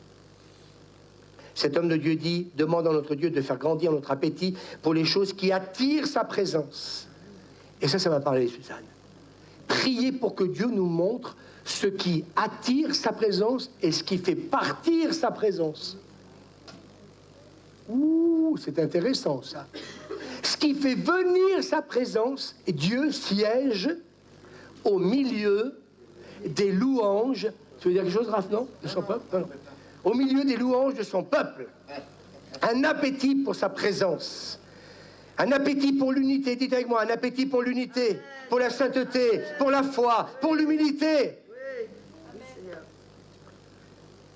Speaker 1: Cet homme de Dieu dit, demande à notre Dieu de faire grandir notre appétit pour les choses qui attirent sa présence. Et ça m'a parlé, Suzanne. Priez pour que Dieu nous montre ce qui attire sa présence et ce qui fait partir sa présence. Ouh, c'est intéressant, ça. Ce qui fait venir sa présence, et Dieu siège au milieu des louanges. Tu veux dire quelque chose, Raph, non? De son peuple? Non, non. Au milieu des louanges de son peuple. Un appétit pour sa présence. Un appétit pour l'unité. Dites avec moi, un appétit pour l'unité, pour la sainteté, pour la foi, pour l'humilité.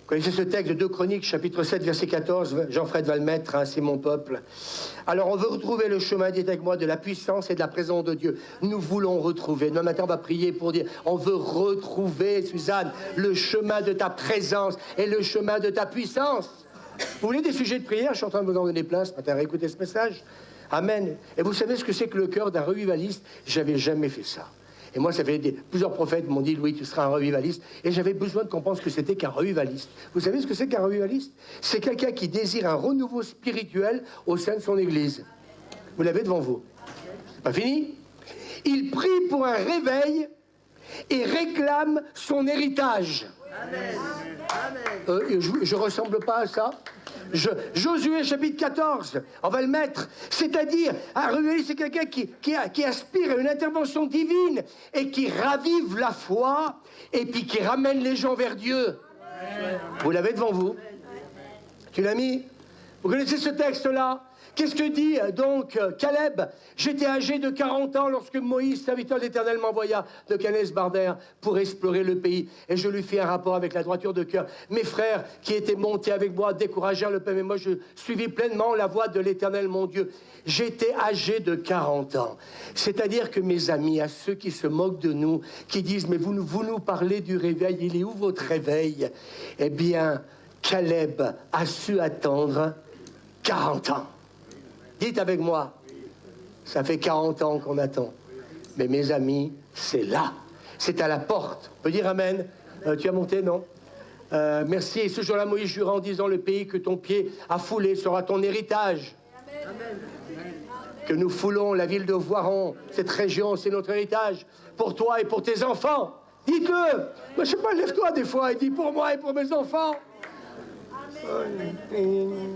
Speaker 1: Vous connaissez ce texte de 2 Chroniques, chapitre 7, verset 14, Jean-Fred va le mettre, hein, c'est mon peuple. Alors on veut retrouver le chemin, dites avec moi, de la puissance et de la présence de Dieu. Nous voulons retrouver. Demain matin, on va prier pour dire, on veut retrouver, Suzanne, le chemin de ta présence et le chemin de ta puissance. Vous voulez des sujets de prière? Je suis en train de vous en donner plein ce matin. Écoutez ce message. Amen. Et vous savez ce que c'est que le cœur d'un revivaliste? J'avais jamais fait ça. Et moi, ça fait plusieurs prophètes m'ont dit, Louis, tu seras un revivaliste. Et j'avais besoin de comprendre ce que c'était qu'un revivaliste. Vous savez ce que c'est qu'un revivaliste? C'est quelqu'un qui désire un renouveau spirituel au sein de son église. Vous l'avez devant vous. C'est pas fini? Il prie pour un réveil et réclame son héritage. Amen. Je ressemble pas à ça? Josué chapitre 14, on va le mettre. C'est-à-dire, un revivaliste, c'est quelqu'un qui aspire à une intervention divine et qui ravive la foi et puis qui ramène les gens vers Dieu. Vous l'avez devant vous. Tu l'as mis? Vous connaissez ce texte-là? Qu'est-ce que dit donc Caleb? J'étais âgé de 40 ans lorsque Moïse, serviteur de l'Éternel, m'envoya de Canès-Bardère pour explorer le pays. Et je lui fis un rapport avec la droiture de cœur. Mes frères qui étaient montés avec moi découragèrent le peuple. Mais moi, je suivis pleinement la voie de l'Éternel, mon Dieu. J'étais âgé de 40 ans. C'est-à-dire que mes amis, à ceux qui se moquent de nous, qui disent, mais vous nous parlez du réveil, il est où votre réveil? Eh bien, Caleb a su attendre 40 ans. Dites avec moi, ça fait 40 ans qu'on attend. Mais mes amis, c'est là. C'est à la porte. On peut dire amen. Tu as monté, non? Merci. Et ce jour-là, Moïse jura en disant, le pays que ton pied a foulé sera ton héritage. Amen. Que nous foulons la ville de Voiron. Cette région, c'est notre héritage. Pour toi et pour tes enfants. Dites-le. Moi, je ne sais pas, lève-toi des fois et dis pour moi et pour mes enfants. Amen.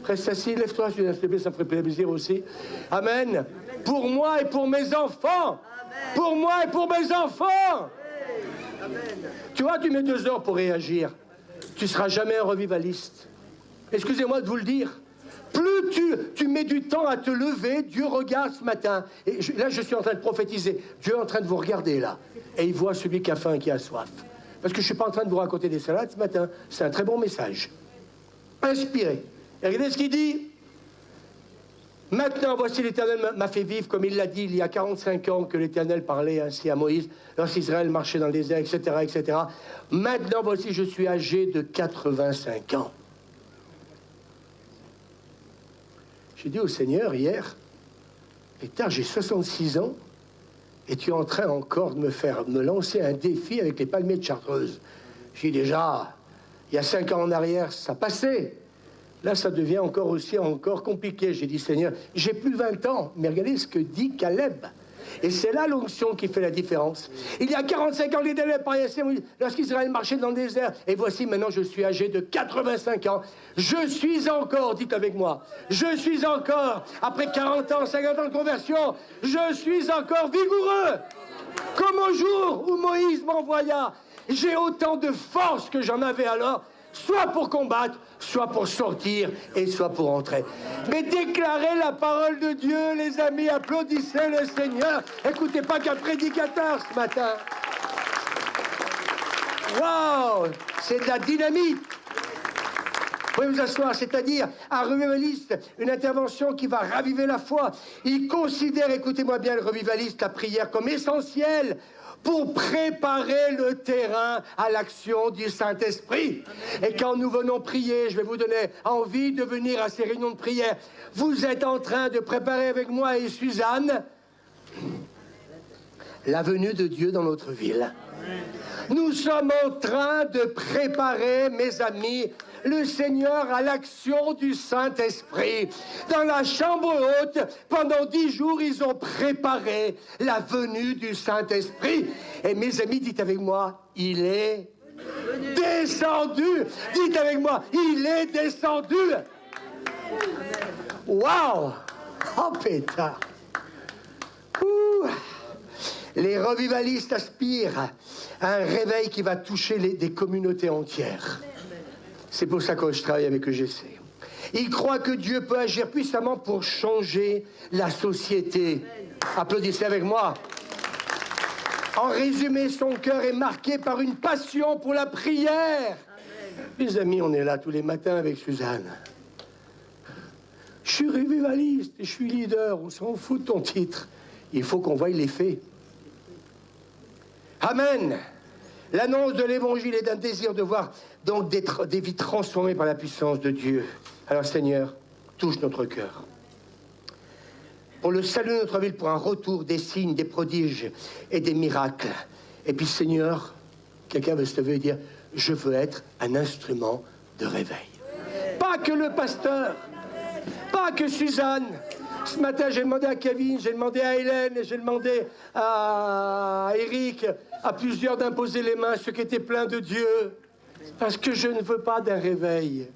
Speaker 1: Reste assis, lève-toi, s'il te plaît, ça me ferait plaisir aussi. Amen. Pour moi et pour mes enfants. Amen. Pour moi et pour mes enfants. Amen. Tu vois, tu mets 2 heures pour réagir. Tu ne seras jamais un revivaliste. Excusez-moi de vous le dire. Plus tu mets du temps à te lever, Dieu regarde ce matin. Et là, je suis en train de prophétiser. Dieu est en train de vous regarder là. Et il voit celui qui a faim et qui a soif. Parce que je ne suis pas en train de vous raconter des salades ce matin. C'est un très bon message. Inspiré. Et regardez ce qu'il dit. Maintenant, voici l'Éternel m'a fait vivre, comme il l'a dit il y a 45 ans que l'Éternel parlait ainsi à Moïse, lorsqu'Israël marchait dans le désert, etc., etc. Maintenant, voici, je suis âgé de 85 ans. J'ai dit au Seigneur hier, et tard, j'ai 66 ans, Et tu es en train encore de me lancer un défi avec les palmiers de Chartreuse. J'ai déjà, il y a 5 ans en arrière, ça passait. Là, ça devient encore compliqué. J'ai dit, Seigneur, j'ai plus 20 ans, mais regardez ce que dit Caleb. Et c'est là l'onction qui fait la différence. Il y a 45 ans, l'Éternel parlait lorsqu'Israël marchait dans le désert. Et voici, maintenant, je suis âgé de 85 ans. Je suis encore, dites avec moi, je suis encore, après 40 ans, 50 ans de conversion, je suis encore vigoureux. Comme au jour où Moïse m'envoya. J'ai autant de force que j'en avais alors, soit pour combattre, soit pour sortir et soit pour entrer. Mais déclarez la parole de Dieu, les amis, applaudissez le Seigneur. Écoutez pas qu'un prédicateur ce matin. Waouh, c'est de la dynamite. Vous pouvez vous asseoir, c'est-à-dire un revivaliste, une intervention qui va raviver la foi. Il considère, écoutez-moi bien le revivaliste, la prière comme essentielle pour préparer le terrain à l'action du Saint-Esprit. Et quand nous venons prier, je vais vous donner envie de venir à ces réunions de prière. Vous êtes en train de préparer avec moi et Suzanne la venue de Dieu dans notre ville. Nous sommes en train de préparer, mes amis, le Seigneur à l'action du Saint-Esprit. Dans la chambre haute, pendant 10 jours, ils ont préparé la venue du Saint-Esprit. Et mes amis, dites avec moi, il est descendu. Dites avec moi, il est descendu. Waouh! Oh pétard! Les revivalistes aspirent à un réveil qui va toucher des communautés entières. C'est pour ça que je travaille avec EGC. Ils croient que Dieu peut agir puissamment pour changer la société. Applaudissez avec moi. En résumé, son cœur est marqué par une passion pour la prière. Les amis, on est là tous les matins avec Suzanne. Je suis revivaliste et je suis leader. On s'en fout de ton titre. Il faut qu'on voie les faits. Amen. L'annonce de l'évangile est d'un désir de voir donc des vies transformées par la puissance de Dieu. Alors Seigneur, touche notre cœur. Pour le salut de notre ville, pour un retour des signes, des prodiges et des miracles. Et puis Seigneur, quelqu'un veut se lever et dire, je veux être un instrument de réveil. Pas que le pasteur, pas que Suzanne. Ce matin, j'ai demandé à Kevin, j'ai demandé à Hélène, j'ai demandé à Eric, à plusieurs d'imposer les mains, ceux qui étaient pleins de Dieu. Parce que je ne veux pas d'un réveil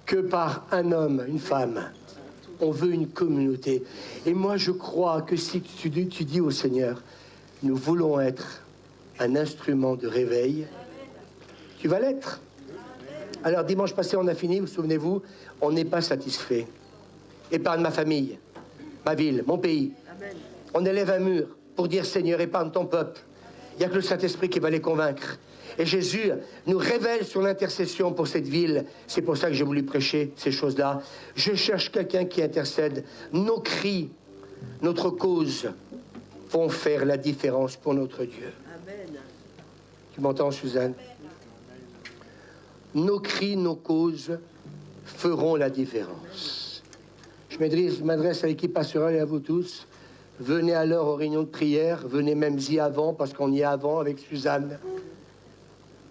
Speaker 1: que par un homme, une femme. On veut une communauté. Et moi, je crois que si tu dis au Seigneur, nous voulons être un instrument de réveil, tu vas l'être. Alors, dimanche passé, on a fini, vous souvenez-vous, on n'est pas satisfait. Épargne ma famille, ma ville, mon pays. Amen. On élève un mur pour dire, Seigneur, épargne ton peuple. Il n'y a que le Saint-Esprit qui va les convaincre. Et Jésus nous révèle son intercession pour cette ville. C'est pour ça que j'ai voulu prêcher ces choses-là. Je cherche quelqu'un qui intercède. Nos cris, notre cause vont faire la différence pour notre Dieu. Amen. Tu m'entends, Suzanne? Nos cris, nos causes feront la différence. Je m'adresse à l'équipe pastorale et à vous tous. Venez alors aux réunions de prière, venez même y avant, parce qu'on y est avant avec Suzanne.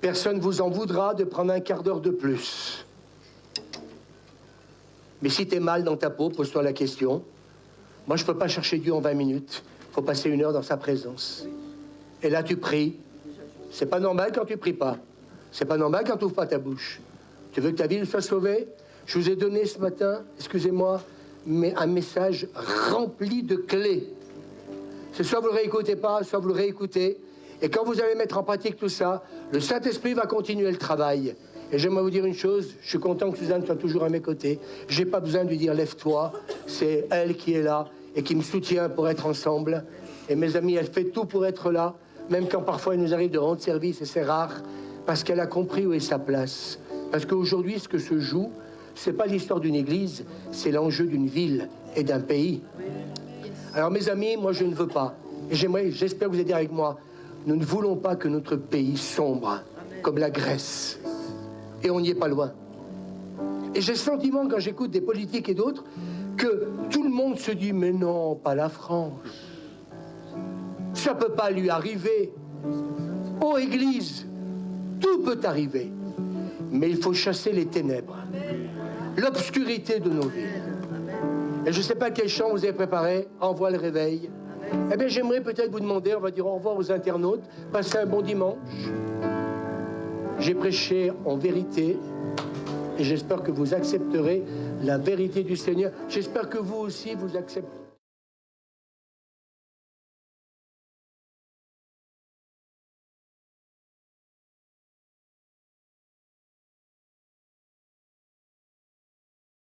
Speaker 1: Personne ne vous en voudra de prendre un quart d'heure de plus. Mais si tu es mal dans ta peau, pose-toi la question. Moi, je ne peux pas chercher Dieu en 20 minutes. Il faut passer 1 heure dans sa présence. Et là, tu pries. C'est pas normal quand tu pries pas. C'est pas normal quand tu n'ouvres pas ta bouche. Tu veux que ta ville soit sauvée? Je vous ai donné ce matin, excusez-moi, mais un message rempli de clés. C'est soit vous le réécoutez pas, soit vous le réécoutez. Et quand vous allez mettre en pratique tout ça, le Saint-Esprit va continuer le travail. Et j'aimerais vous dire une chose, je suis content que Suzanne soit toujours à mes côtés. J'ai pas besoin de lui dire lève-toi, c'est elle qui est là et qui me soutient pour être ensemble. Et mes amis, elle fait tout pour être là, même quand parfois il nous arrive de rendre service, et c'est rare, parce qu'elle a compris où est sa place. Parce qu'aujourd'hui, ce que se joue, c'est pas l'histoire d'une église, c'est l'enjeu d'une ville et d'un pays. Alors mes amis, moi je ne veux pas, et j'espère que vous êtes avec moi, nous ne voulons pas que notre pays sombre comme la Grèce. Et on n'y est pas loin. Et j'ai le sentiment, quand j'écoute des politiques et d'autres, que tout le monde se dit, mais non, pas la France. Ça ne peut pas lui arriver. Ô Église, tout peut arriver. Mais il faut chasser les ténèbres, l'obscurité de nos vies. Et je ne sais pas quel chant vous avez préparé, Envoie le réveil. Eh bien, j'aimerais peut-être vous demander, on va dire au revoir aux internautes, passez un bon dimanche. J'ai prêché en vérité et j'espère que vous accepterez la vérité du Seigneur. J'espère que vous aussi, vous accepterez.